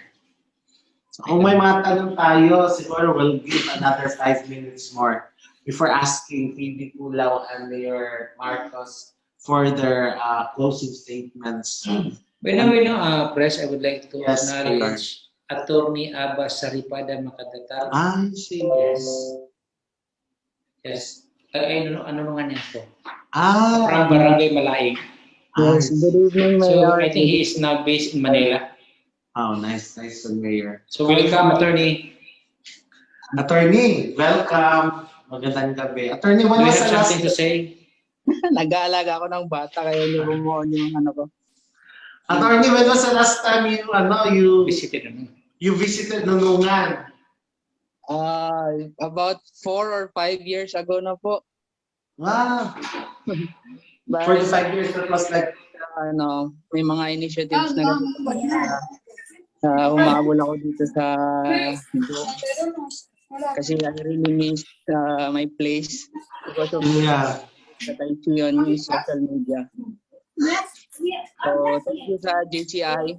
S4: So, kung may mga tanong tayo, siguro we'll give another 5 minutes more before asking PB Colao and Mayor Marcos for their closing statements.
S7: Press, I would like to acknowledge Attorney Abbas Saripada Makadatar.
S4: Yes.
S7: Yes. Ano nga niya po?
S4: From
S7: Barangay Malaing.
S9: Yes, good evening,
S7: So
S9: Mayor.
S7: I think he is now based in Manila.
S4: Oh, nice, Mayor.
S7: So welcome, Attorney.
S4: Attorney, welcome. Magandang gabi. Attorney,
S7: Do
S4: when
S7: you
S4: was
S7: have
S4: the last
S7: something to say?
S9: Nag-aalaga ako ng bata kaya lumuon yung ano ko.
S4: Attorney, when was the last time you visited Nunungan?
S9: About 4 or 5 years ago na po.
S4: Wow.
S9: But,
S4: 45 years, that was like,
S9: may mga initiatives na humabol ako dito sa kasi I really miss my place because of that I see on social media. So, thank you sa JCI.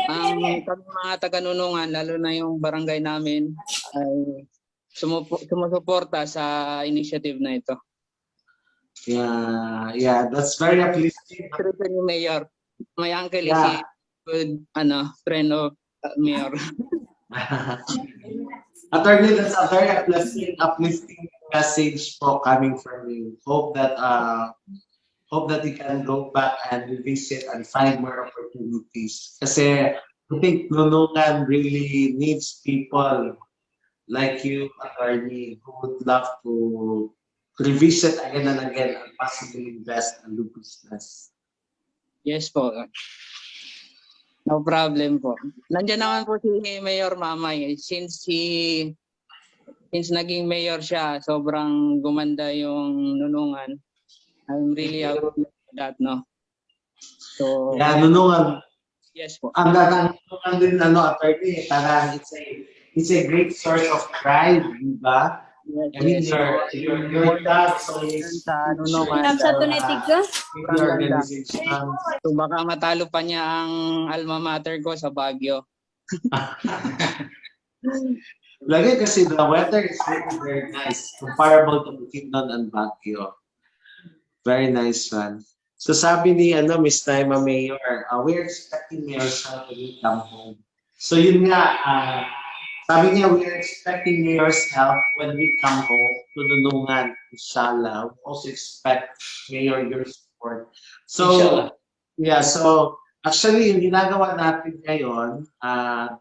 S9: Ang mga taga-Nunungan, lalo na yung barangay namin, ay sumusuporta sa initiative na ito.
S4: Yeah, that's very uplifting.
S9: Yung Mayor, my uncle is a good friend of Mayor.
S4: Attorney, that's a very uplifting message po coming from you. Hope that you can go back and revisit and find more opportunities. Kasi I think Nunungan really needs people like you, Attorney, who would love to revisit again and again and possibly invest and do business.
S9: Yes po. No problem po. Nandiyan naman po si Mayor Mamay. Since naging mayor siya, sobrang gumanda yung Nunungan. I'm really happy with that, no? So,
S4: Nunungan.
S9: Yes po.
S4: Ang Nunungan din, Attorney, parang it's a great source of pride, di ba?
S9: Yes,
S4: I mean, your dad is always
S9: sa Nunungan.
S4: your organization.
S9: So baka matalo pa niya ang alma mater ko sa Baguio.
S4: Lagi kasi the weather is very, very nice. Comparable to Bukidnon and Baguio. Very nice one. So sabi ni Miss Naima Mayor, we're expecting Mayor Sal to come home. So yun nga, sabi niya, we're expecting Mayor's help when we come home to Nunungan, inshallah. We also expect Mayor your support. So,
S7: Inshallah.
S4: yeah, so actually, yung ginagawa natin ngayon,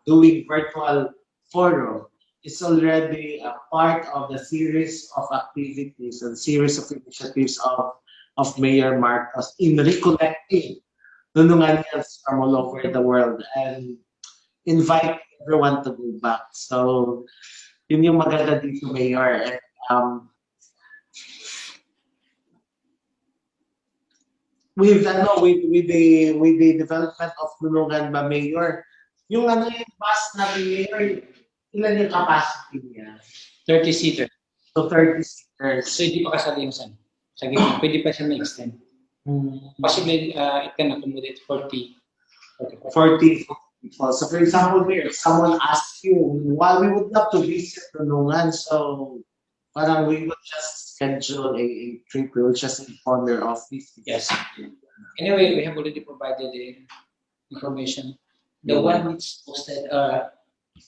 S4: doing virtual forum, is already a part of the series of activities and series of initiatives of Mayor Marcos in reconnecting Nununganians from all over the world and invite everyone to go back. So, yun yung maganda dito, Mayor. And, with the development of Nunungan ba, Mayor, yung yung bus natin, Mayor, ilan yung capacity niya?
S7: 30-seater.
S4: So 30 seaters.
S7: So hindi pa kasali yung sa gitna. Pwede pa siya ma-extend. Possibly, it can accommodate 40.
S4: 40 people. So for example, Mayor, someone asks you, while we would love to visit Nunungan, so parang we would just schedule a trip, we will just inform your office.
S7: Yes. Anyway, we have already provided the information. The one which posted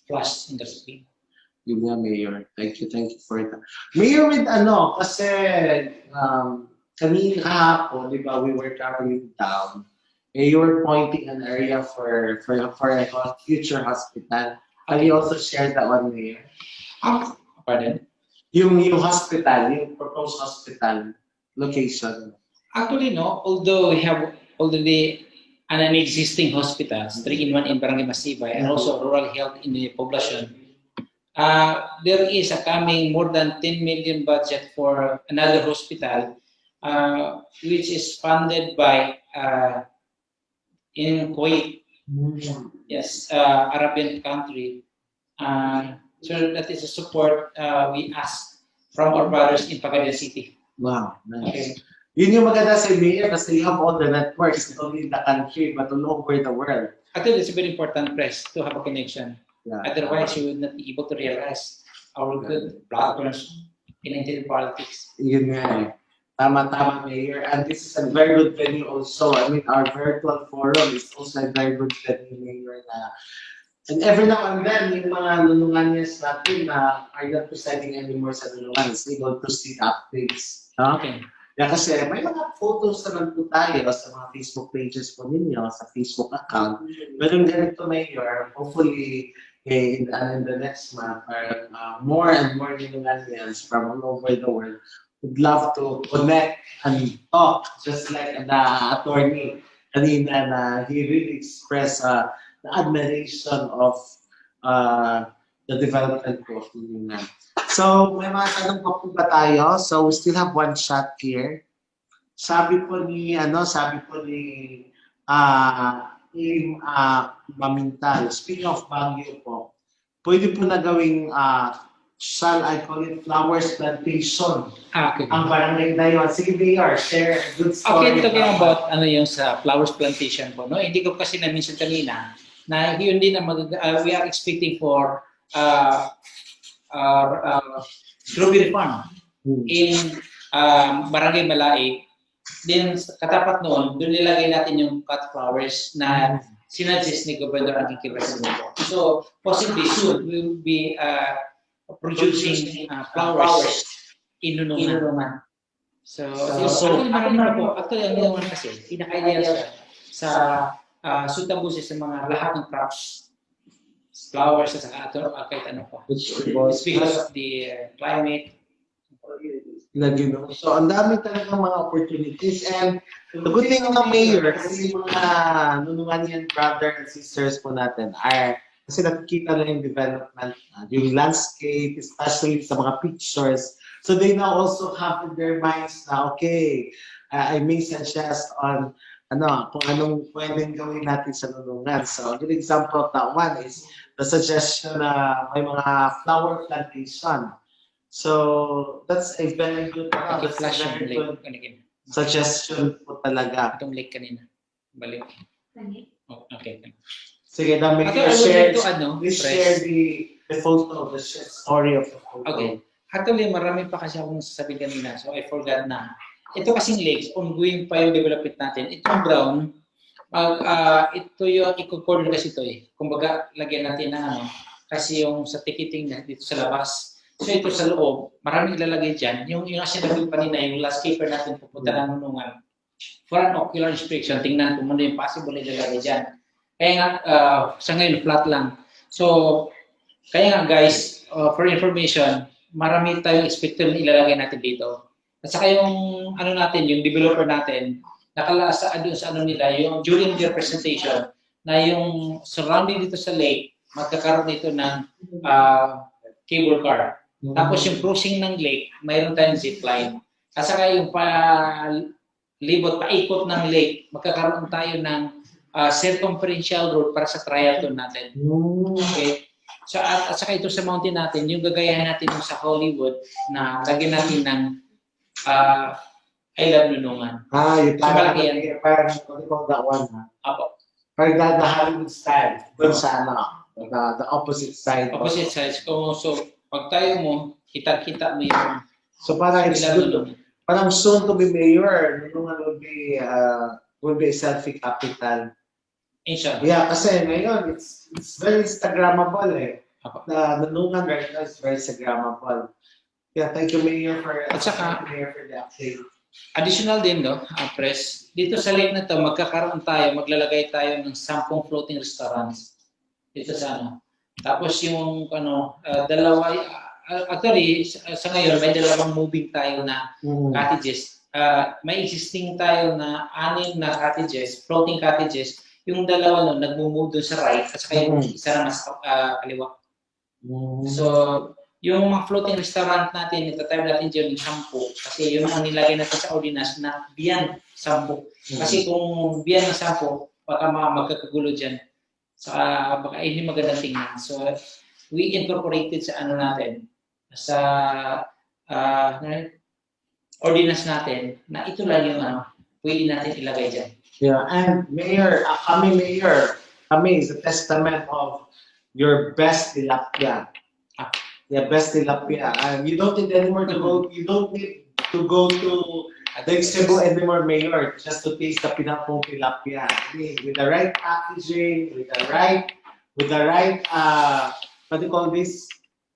S7: flashed in the screen.
S4: Yun nga, Mayor. Thank you for it. Mayor, with kasi kanina kahapon, di ba, we were traveling down. You were pointing an area for a future hospital. Can you also share that one, Mayor?
S7: Pardon?
S4: Yung hospital, yung proposed hospital location.
S7: Actually, no. Although we have already an existing hospitals, 3-in-1 in Barangay Masibay, and also rural health in the population, there is a coming more than 10 million budget for another hospital, which is funded by in Kuwait. Yes, Arabian country. So that is a support we ask from our brothers in Pagadian City.
S4: Wow, nice. Okay. Yun yung maganda sa Mayor kasi you have all the networks, not only in the country, but all over the world.
S7: I think it's a very important, Press, to have a connection.
S4: Yeah.
S7: Otherwise, you would not be able to realize our good platforms in Indian politics.
S4: Yun nga eh. Tama, Mayor. And this is a very good venue also. I mean, our virtual forum is also a very good venue, Mayor. And every now and then, yung mga Nununganyas natin na are not presiding anymore sa Nunungan is able to see updates. No?
S7: Okay.
S4: Yeah, kasi may mga photos naman po tayo sa mga Facebook pages po ninyo, sa Facebook account. Meron ganito, Mayor. Hopefully, in the next month, more and more Nununganians from all over the world would love to connect and talk, just like the attorney kanina na he really expressed the admiration of the development of Nunungan. So, may mga tanong pa po ba tayo? So, we still have one shot here. Sabi po ni Mamintal, speaking of Baguio po, pwede po na gawing shall I call it flowers plantation.
S7: Okay.
S4: Ang barangay na yun. Sige, Mayor, share a good story.
S7: Okay, talking about yung sa flowers plantation po, no? Hindi ko kasi na-mention kanina na yun din na we are expecting for strawberry farm in Barangay Malay. Then katapat noon, doon nilagay natin yung cut flowers na sinuggest ni Governor Enrique Presidente. So possibly soon we will be producing flowers in Nunungan. So actually marami na po. Actually ang Nunungan kasi pinaka-ideal sa suitabusin sa mga lahat ng crops, flowers at kahit ano pa. It's because of the climate.
S4: So, ang dami talagang mga opportunities. And the good thing ng Mayor, kasi yung mga Nununganian brother and sisters po natin are, kasi nakikita na yung development, yung landscape, especially sa mga pictures. So, they now also have in their minds na, okay, I may suggest on kung anong pwedeng gawin natin sa Nunungan. So, a good example of that one is the suggestion na may mga flower plantation. So, that's a very good, suggestion po talaga.
S7: Itong lake kanina. Balik. Oh, okay.
S4: Sige, dami. Please share the photo, the story of the photo.
S7: Okay. Actually, marami pa kasi akong sasabihin kanina. So, I forgot na. Ito kasing lakes, ongoing pa yung development natin. Itong brown, ito yung i-coordinate kasi ito eh. Kumbaga, lagyan natin na kasi yung sa ticketing na dito sa labas. So ito sa loob, maraming ilalagay dyan. Yung sinabi pa nila, yung last paper natin pupunta ng Nunungan. For an ocular inspection, tingnan kung ano yung possible ilalagay dyan. Kaya nga, sa ngayon, flat lang. So, kaya nga guys, for information, marami tayong expected na ilalagay natin dito. At saka yung natin, yung developer natin, nakalasa doon sa nila, yung during their presentation, na yung surrounding dito sa lake, magkakaroon dito ng cable car. Tapos yung crossing ng lake, mayroon tayong zipline. At saka yung libot, paikot ng lake, magkakaroon tayo ng circumferential route para sa triathlon natin. Okay? So, at saka ito sa mountain natin, yung gagayahin natin yung sa Hollywood na lagyan natin ng I Love Nunungan.
S4: Yung
S7: So, malaki yan.
S4: parang that one, ha?
S7: Apo.
S4: Parang the Hollywood style. Doon sa the opposite side.
S7: Opposite sides. So, pag tayo mo, kita-kita mo yung
S4: So parang it's
S7: I Love
S4: good.
S7: Nunungan.
S4: Parang soon to be mayor, Nunungan will be a selfie capital.
S7: Inshallah.
S4: Yeah, kasi ngayon, it's very Instagrammable eh.
S7: Apo.
S4: Nunungan right now is very Instagrammable. Yeah, thank you, Mayor, for
S7: At saka,
S4: Mayor, for the update.
S7: additional din, no, Pres, dito sa lake na to, maglalagay tayo ng 10 floating restaurants. Dito sa ano. Tapos yung, dalawa, actually, sa ngayon, may dalawang moving tayo na cottages. May existing tayo na 6 na cottages, floating cottages. Yung dalawa no, nagmo-move doon sa right, at saka yung isa na nasa kaliwa. So, yung mga floating restaurant natin, itatype natin dyan yung 10. Kasi yung mga nilagay natin sa ordinance na beyond 10. Kasi kung beyond ng 10, baka magkakagulo dyan. Saka baka hindi magandang tingnan. So, we incorporated sa ano natin, sa ordinance natin, na ito lang yung pwede natin ilagay dyan.
S4: Yeah, and Mayor, kami is a testament of your best tilapia. Yeah, best tilapia. You don't need anymore to go. You don't need to go to the Cebu anymore, Mayor, just to taste the pinakong tilapia. With the right packaging, with the right, what do you call this?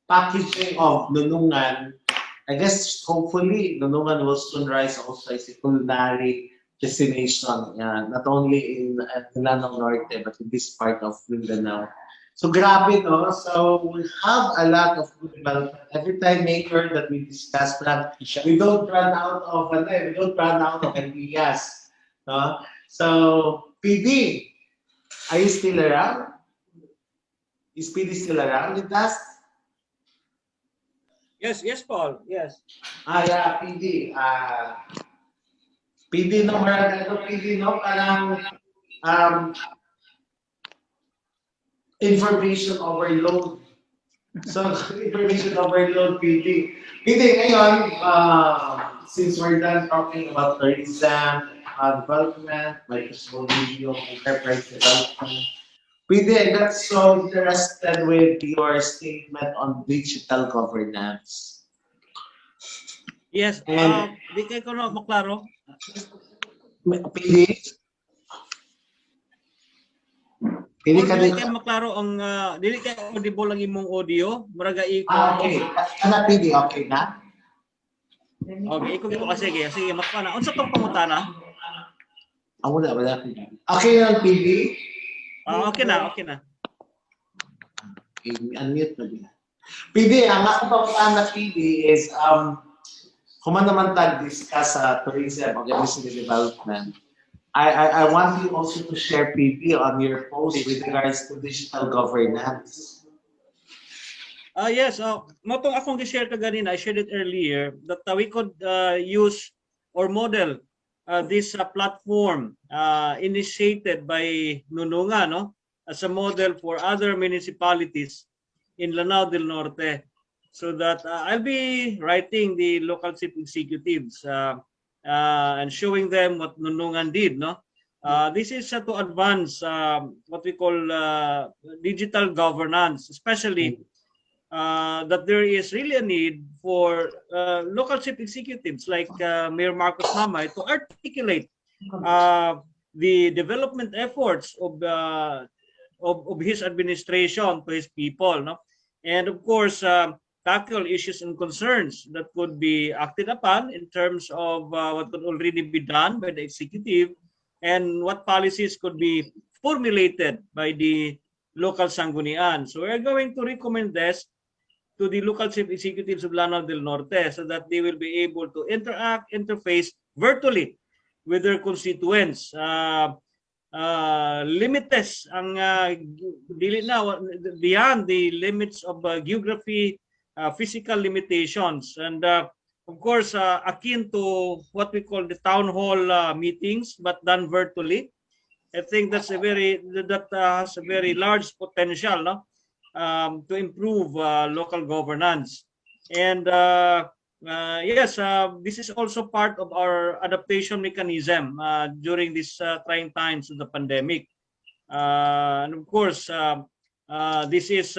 S4: Packaging of Nunungan. I guess hopefully Nunungan will soon rise also as a culinary destination. Not only in Lanao, Norte, but in this part of Mindanao. So grabe, no? So we have a lot of good development. Every time, Mayor, that we discuss plan, we don't run out of ideas. No? So, PD, are you still around? Is PD still around with us?
S6: Yes, Paul. Yes.
S4: Yeah, PD. PD, no? PD, no? Parang, information overload. So, information overload, PD. PD, ngayon, since we're done talking about tourism, development, like small video, enterprise development, PD, I got so interested with your statement on digital governance.
S6: Yes, di kayo ko na maklaro.
S4: PD? Dili
S6: kayo maklaro ang dili kayo audible lang imong audio, muraga iko.
S4: Okay. Ana PD, okay na?
S6: Okay, iko gito kasi sige, makana. Unsa tong pangutana?
S4: Wala. Okay lang PD?
S6: Okay na.
S4: Okay, unmute na din. PD, ang akong pangutana PD is kung man naman discuss sa tourism o business development. I want you also to share PP on your post with regards to digital governance.
S6: Yes, motong akong gi-share ka ganina, I shared it earlier that we could use or model this platform initiated by Nunungan, no, as a model for other municipalities in Lanao del Norte, so that I'll be writing the local chief executives and showing them what Nunungan did, no? This is to advance what we call digital governance, especially that there is really a need for local chief executives like Mayor Marcos Mamay to articulate the development efforts of his administration to his people, no? And of course, tackle issues and concerns that could be acted upon in terms of what could already be done by the executive and what policies could be formulated by the local sanggunian. So we're going to recommend this to the local chief executives of Lanao del Norte so that they will be able to interface virtually with their constituents. Limites ang dili na beyond the limits of geography, physical limitations, and of course, akin to what we call the town hall meetings, but done virtually. I think that's that has a very large potential, no, to improve local governance. And yes, this is also part of our adaptation mechanism during these trying times of the pandemic. And of course, this is,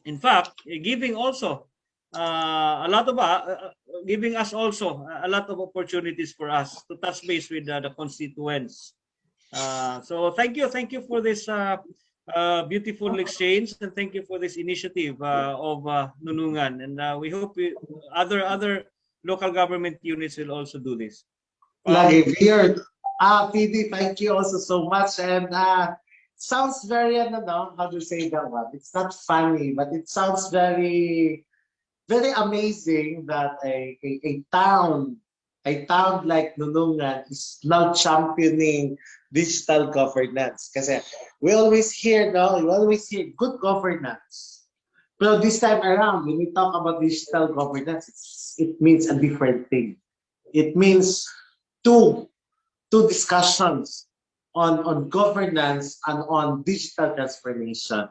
S6: in fact, giving also a lot of giving us also a lot of opportunities for us to touch base with the constituents. So thank you for this beautiful exchange, and thank you for this initiative of Nunungan, and we hope other local government units will also do this.
S4: Lagi, weird. PD, thank you also so much. And sounds very, no, how to say that one? It's not funny, but it sounds very, very amazing that a town like Nunungan is now championing digital governance. Kasi we always hear, no, we always hear good governance. But this time around, when we talk about digital governance, it means a different thing. It means two discussions on governance and on digital transformation.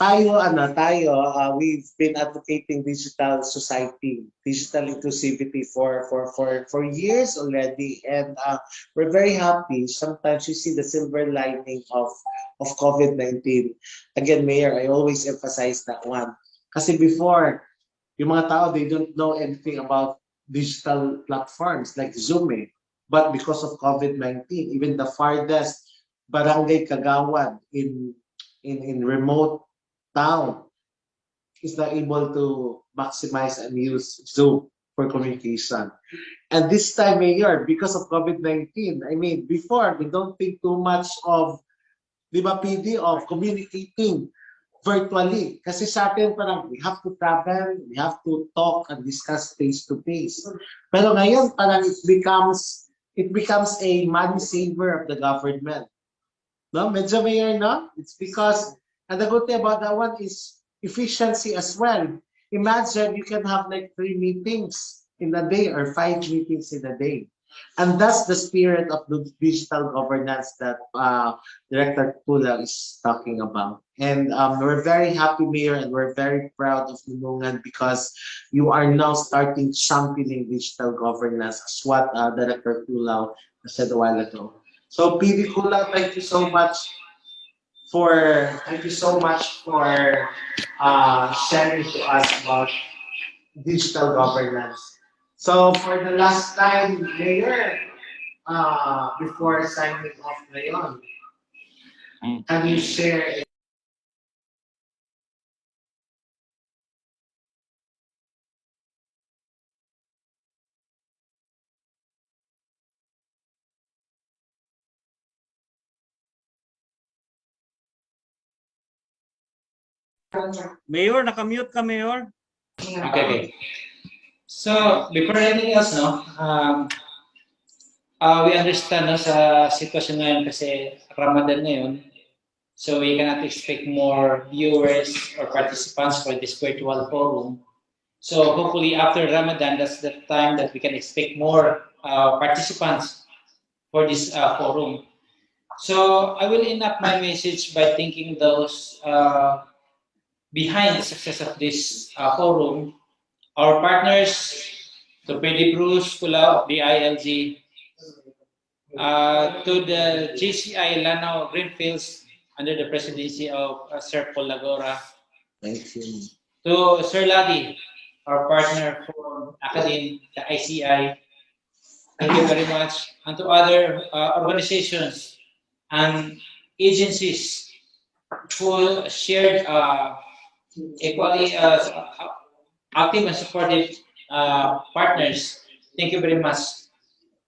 S4: We've been advocating digital society, digital inclusivity for years already, and we're very happy. Sometimes you see the silver lining of COVID-19. Again, Mayor, I always emphasize that one. Kasi before, yung mga tao, they don't know anything about digital platforms like Zoom. But because of COVID-19, even the farthest barangay kagawad in remote town is not able to maximize and use Zoom for communication. And this time, Mayor, because of COVID-19, I mean, before, we don't think too much of, di ba, PD, of communicating virtually. Kasi sa atin parang we have to travel, we have to talk and discuss face to face. Pero ngayon parang it becomes a money saver of the government. No, medyo, Mayor, no? It's because, and the good thing about that one is efficiency as well. Imagine you can have like 3 meetings in a day or 5 meetings in a day. And that's the spirit of the digital governance that Director Colao is talking about. And we're very happy, Mayor, and we're very proud of Nunungan because you are now starting championing digital governance, as what Director Colao said a while ago. So, PD Colao, thank you so much for sharing to us about digital governance. So for the last time, Mayor, before signing off ngayon, can you share?
S6: Mayor, nakamute ka, Mayor.
S7: Okay. So, before anything else, no, we understand, no, sa sitwasyon ngayon kasi Ramadan ngayon, so we cannot expect more viewers or participants for this virtual forum. So hopefully after Ramadan, that's the time that we can expect more participants for this forum. So I will end up my message by thanking those behind the success of this forum, our partners, to PD Bruce, Colao, DILG, to the GCI Lanao Greenfields under the presidency of Sir Paul Lagora.
S4: Thank you.
S7: To Sir Ladi, our partner for Academe, the ICI. Thank you very much. And to other organizations and agencies who shared equally active and supportive partners. Thank you very much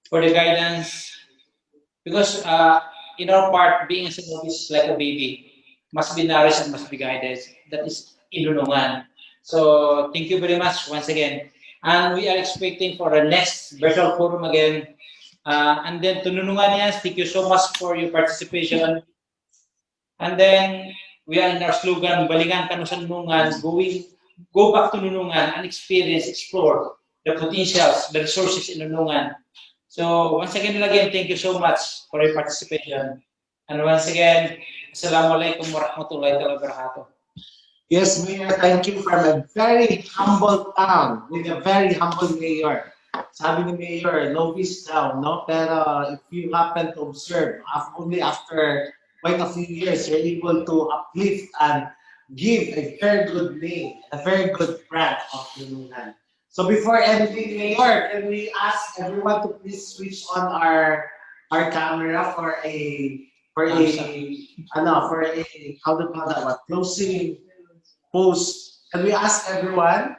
S7: for the guidance. Because in our part, being a single is like a baby, must be nourished and must be guided. That is Nunungan. So thank you very much once again. And we are expecting for the next virtual forum again. And then to Nununganians, thank you so much for your participation. And then we are in our slogan, Balingan Kano sa Nunungan, go back to Nunungan and experience, explore the potentials, the resources in Nunungan. So once again, thank you so much for your participation. And once again, Assalamualaikum warahmatullahi wabarakatuh.
S4: Yes, Mayor, thank you from a very humble town with a very humble mayor. Sabi ni Mayor, novice town, no? Pero if you happen to observe, only after quite a few years, you're able to uplift and give a very good name, a very good brand of Nunungan. So before ending, Mayor, can we ask everyone to please switch on our camera for a how do you call that one? Closing post. Can we ask everyone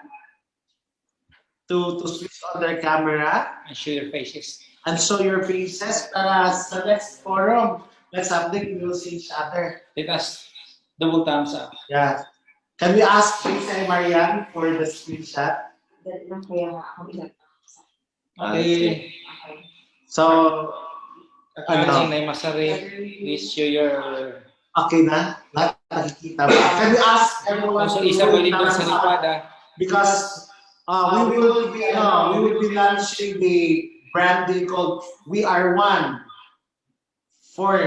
S4: to switch on their camera
S7: And show your faces.
S4: and show your faces para sa next forum, next update, we will see each other.
S7: Let us double thumbs up.
S4: Yeah. Can we ask Lisa and Marianne for the screenshot?
S7: Okay.
S4: So,
S7: Kakarating na yung masari. Please show your...
S4: okay na? Lahat nakikita ba? Can we ask everyone
S7: So
S4: to
S7: isa pwede doon
S4: thumbs
S7: sa
S4: up?
S7: lipada.
S4: Because we will be launching the branding called We Are One for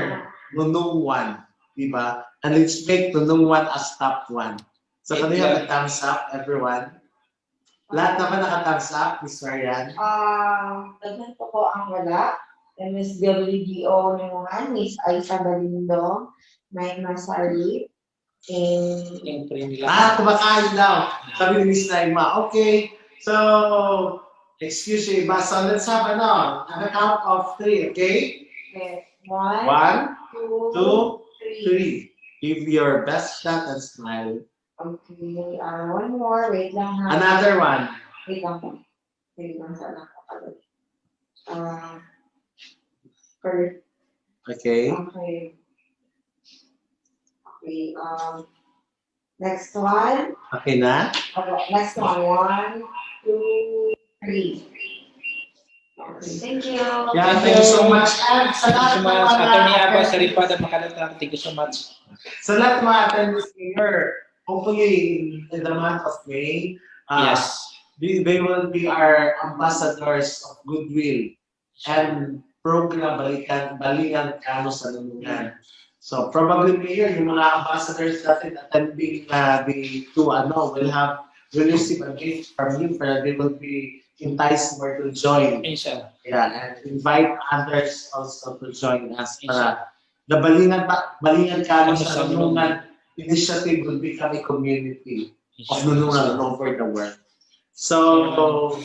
S4: Nunungan, di ba? And let's make Nunungan as top one. So can we have a thumbs up, everyone? Lahat naman naka-thumbs up, Miss Marian.
S10: Daghan po ko ang wala. Miss WDO Nunungan, Miss Aisha Balindo, may Masari, and
S7: Yung frame nila.
S4: Kumakain daw. Sabi ni Miss Naima. Okay. So, excuse me, but so let's have an count of 3, okay?
S10: one,
S4: 1,
S10: two,
S4: 2, 3. Give your best shot and smile.
S10: Okay, one more, wait lang ha.
S4: Another one.
S10: Wait lang po. Wait lang sa nakapagod. Correct.
S4: Okay.
S10: Okay. Okay, next one.
S4: Okay na?
S10: Okay, next one. 1, 2, 3. Okay, thank you.
S4: Yeah, thank you so much. And sa
S7: Thank you so
S4: lahat ng
S7: much.
S4: mga
S7: Attorney Aba sa lipada makalatang. Thank you so much.
S4: sa lahat ng mga attendees here, hopefully in the month of May,
S7: Yes.
S4: they will be our ambassadors of goodwill and program Balingan Kano sa Nunungan. So probably Mayor, yung mga ambassadors natin attending will receive a gift from you, but they will be enticed more to join.
S7: Inshallah.
S4: Yeah, and invite others also to join us. Para the Balingan Kano sa Nunungan initiative will become a community of Nunungan all over the world. So,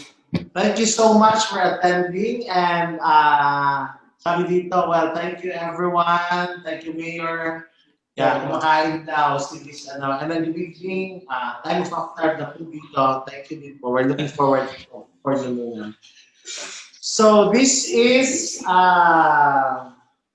S4: thank you so much for attending, and sabi dito, well, thank you everyone, thank you Mayor. Yeah, kumakain daw, and then the evening, time of after the food dito, thank you dito. We're looking forward for the Nunungan. So, this is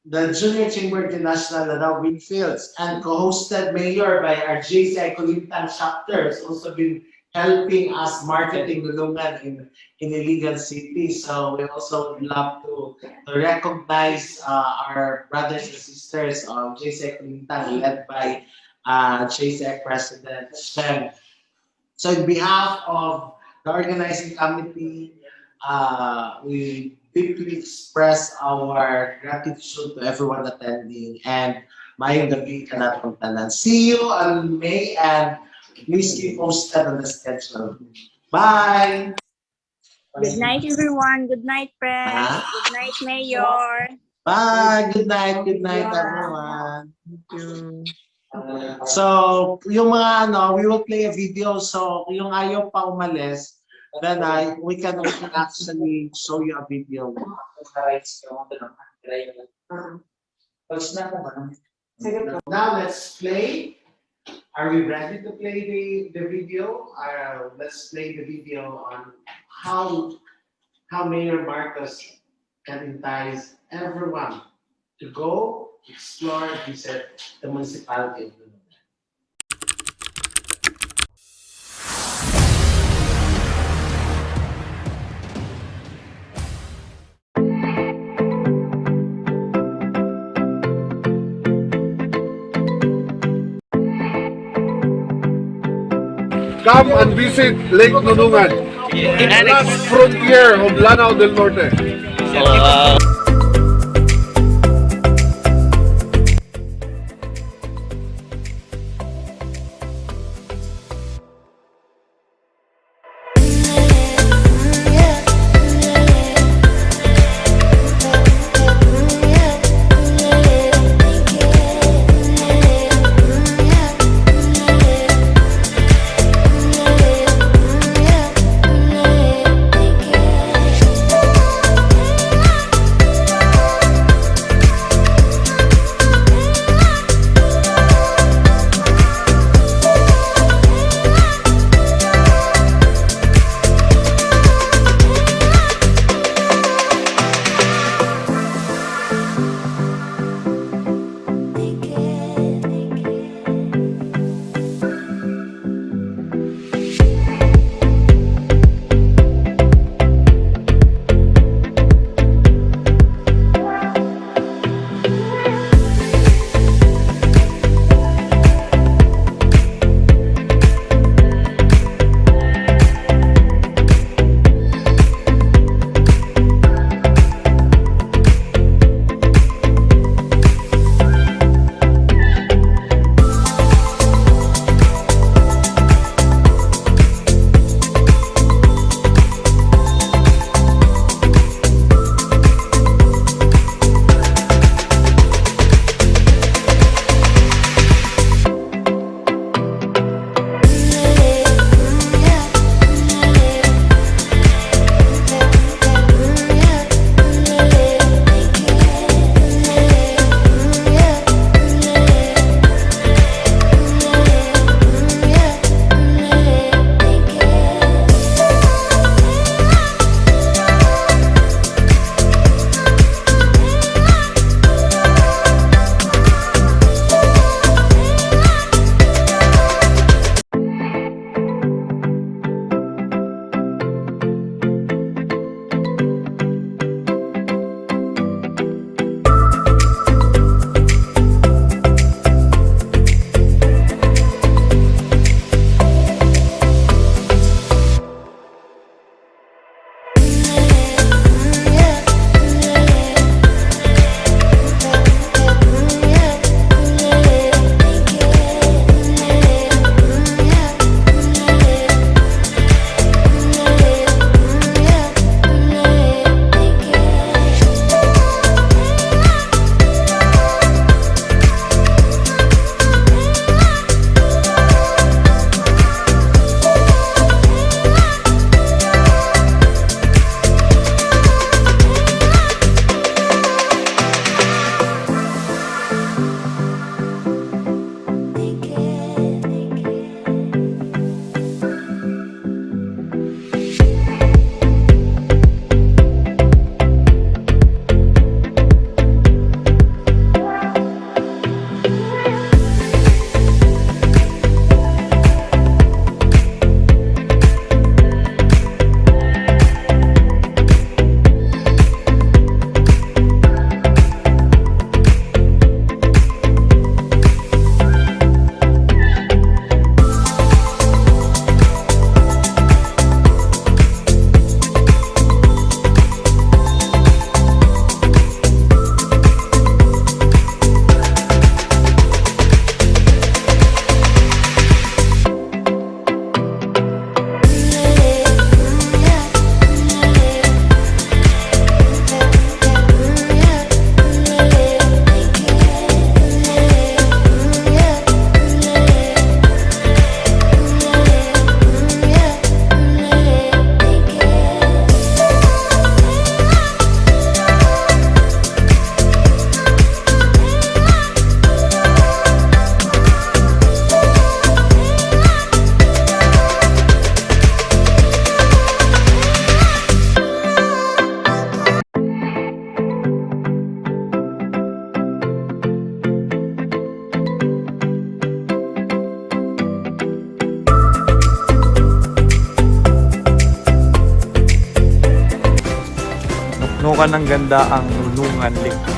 S4: the Junior Chamber International Lanao Greenfields, and co-hosted Mayor by our JCI Kulintan chapter. It's also been helping us marketing Nunungan in Iligan City. So we also love to recognize our brothers and sisters of JCI Kulintan, led by JCI President Shem. So on behalf of the organizing committee, we deeply express our gratitude to everyone attending, and mayong gabi ka natong tanan. See you on May, and please keep posted on the schedule. Bye!
S8: Good night, everyone. Good night, Press. Good night, Mayor.
S4: Bye! Good night, everyone.
S9: Thank you.
S4: So, yung mga we will play a video. So, yung ayaw pa umalis, then we can actually show you a video. Now, let's play. Are we ready to play the video? Let's play the video on how Mayor Marcos can entice everyone to go explore, visit the municipality of Nunungan.
S11: come and visit Lake Nunungan, the last frontier of Lanao del Norte.
S12: Nuknukan ng ganda ang Nunungan Lake.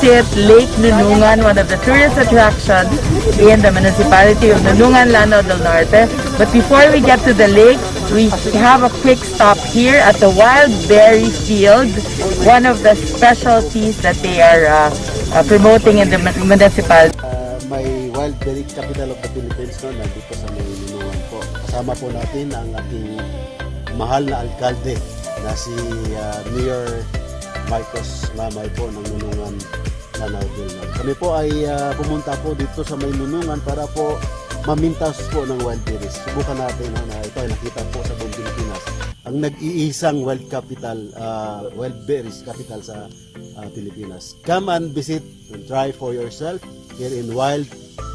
S13: visit Lake Nunungan, one of the tourist attractions in the municipality of Nunungan, Lanao del Norte. But before we get to the lake, we have a quick stop here at the wild berry field, one of the specialties that they are promoting in the municipality.
S14: May wild berry capital of the Philippines no, nandito sa may Nunungan po. Kasama po natin ang ating mahal na alkalde na si Mayor Marcos Mamay po ng Nunungan, Lanao del Norte. Kami po ay pumunta po dito sa may Nunungan para po mamintas po ng wild berries. Subukan natin na ito ay nakita po sa buong Pilipinas. Ang nag-iisang wild berries capital sa Pilipinas. Come and visit and try for yourself here in wild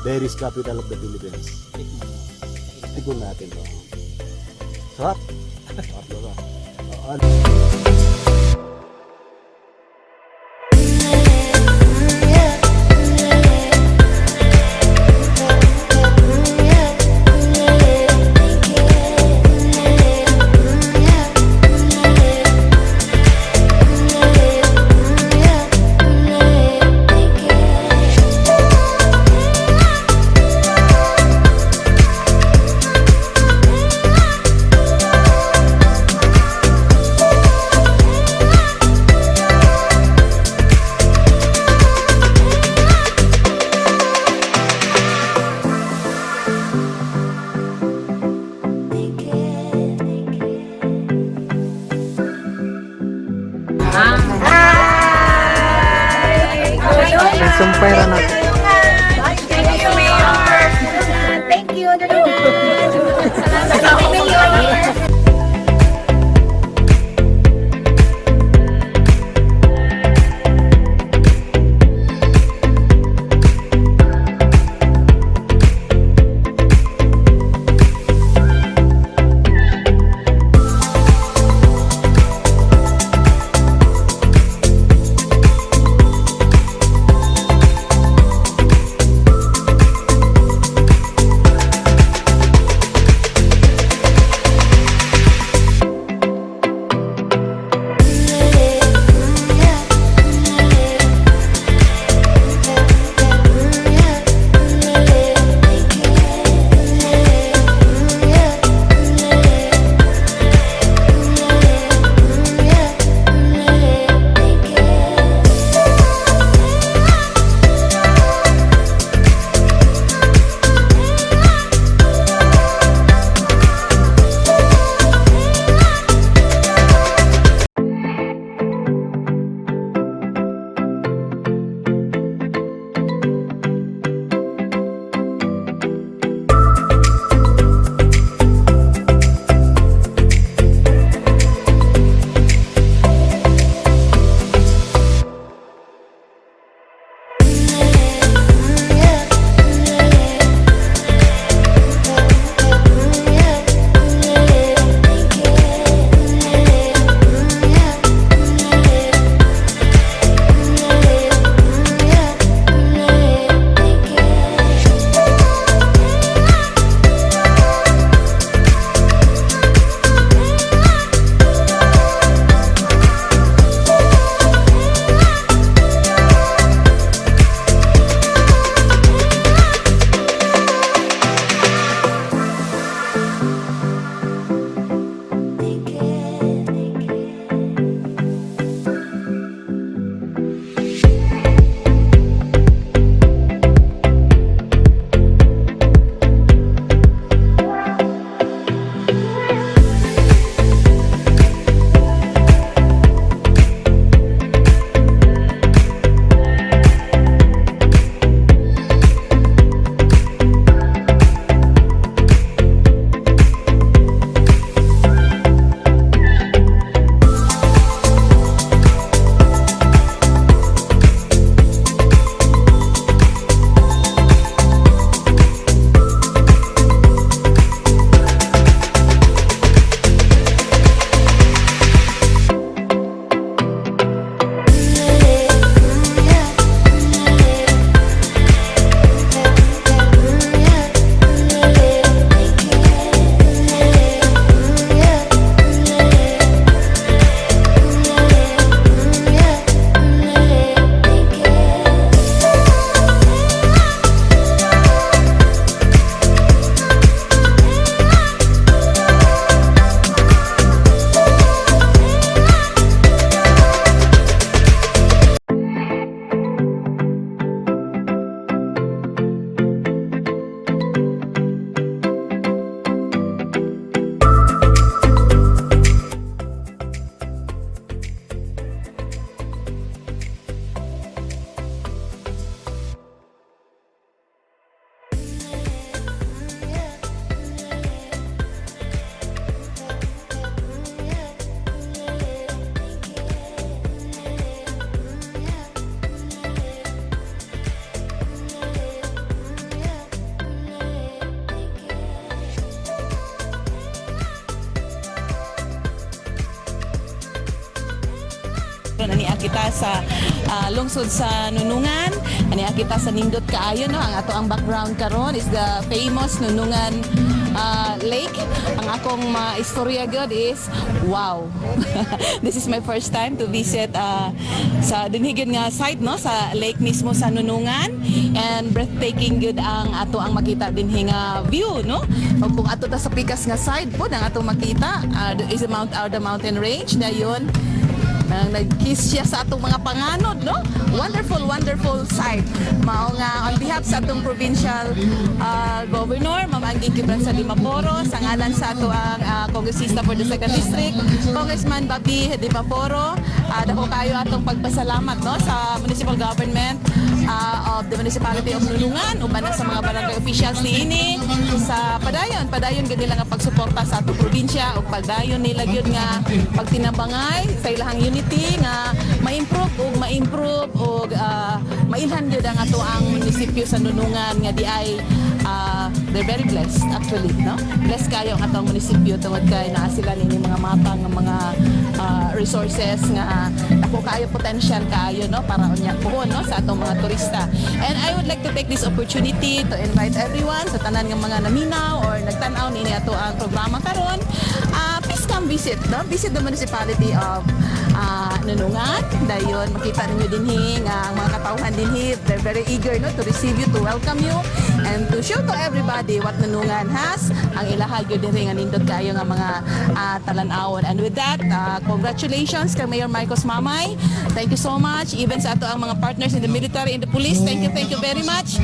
S14: berries capital of the Philippines. Tikon natin po. Sarap. Sarap ba?
S13: Sumpay na.
S8: Thank you, Mayor. Thank you, Mayor.
S15: kita sa lungsod sa Nunungan. Aniya kita sa nindot kaayo no. Ang ato ang background karon is the famous Nunungan lake. Ang akong istorya good is wow. This is my first time to visit sa dinhigid nga site no sa lake mismo sa Nunungan, and breathtaking good ang ato ang makita dinhi nga view no. Ug kung ato ta sa pikas nga side po ang ato makita is the mountain range dayon. Nag-kiss siya sa atong mga panganod, no? Wonderful sight. Mao nga on behalf sa atong provincial governor, Ma'am Angie Kibran sa Dimaporo, sa ngalan sa ato ang kongresista for the 2nd District, Congressman Babi Dimaporo, dako kayo atong pagpasalamat no sa municipal government of the municipality of Nunungan, uban na sa mga barangay officials niini sa padayon gid nila nga pagsuporta sa atong probinsya ug pagdayon nila gyud nga pagtinabangay sa ilahang unity nga ma-improve ug mailhan gyud ang ato ang munisipyo sa Nunungan nga di ay they're very blessed actually no. Blessed kayo ang atong munisipyo tungod kay naa sila nini mga matang nga mga resources nga dako kayo potential kayo no para unya puhon no sa atong mga turista. And I would like to take this opportunity to invite everyone sa tanan nga mga naminaw or nagtan-aw nini ato ang programa karon. Please come visit the municipality of Nunungan. Dayon makita ninyo dinhi nga ang mga katawhan dinhi, they're very eager no to receive you, to welcome you, and to show to everybody what Nunungan has. Ang ilaha gyud dinhi nga nindot kayo nga mga talan-awon. And with that, congratulations kay Mayor Marcos Mamay. Thank you so much. Even sa ato ang mga partners in the military and the police, thank you very much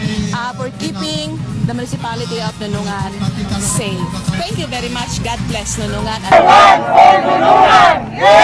S15: for keeping the municipality of Nunungan safe. Thank you very much. God bless Nunungan.
S3: Nunungan! Yay!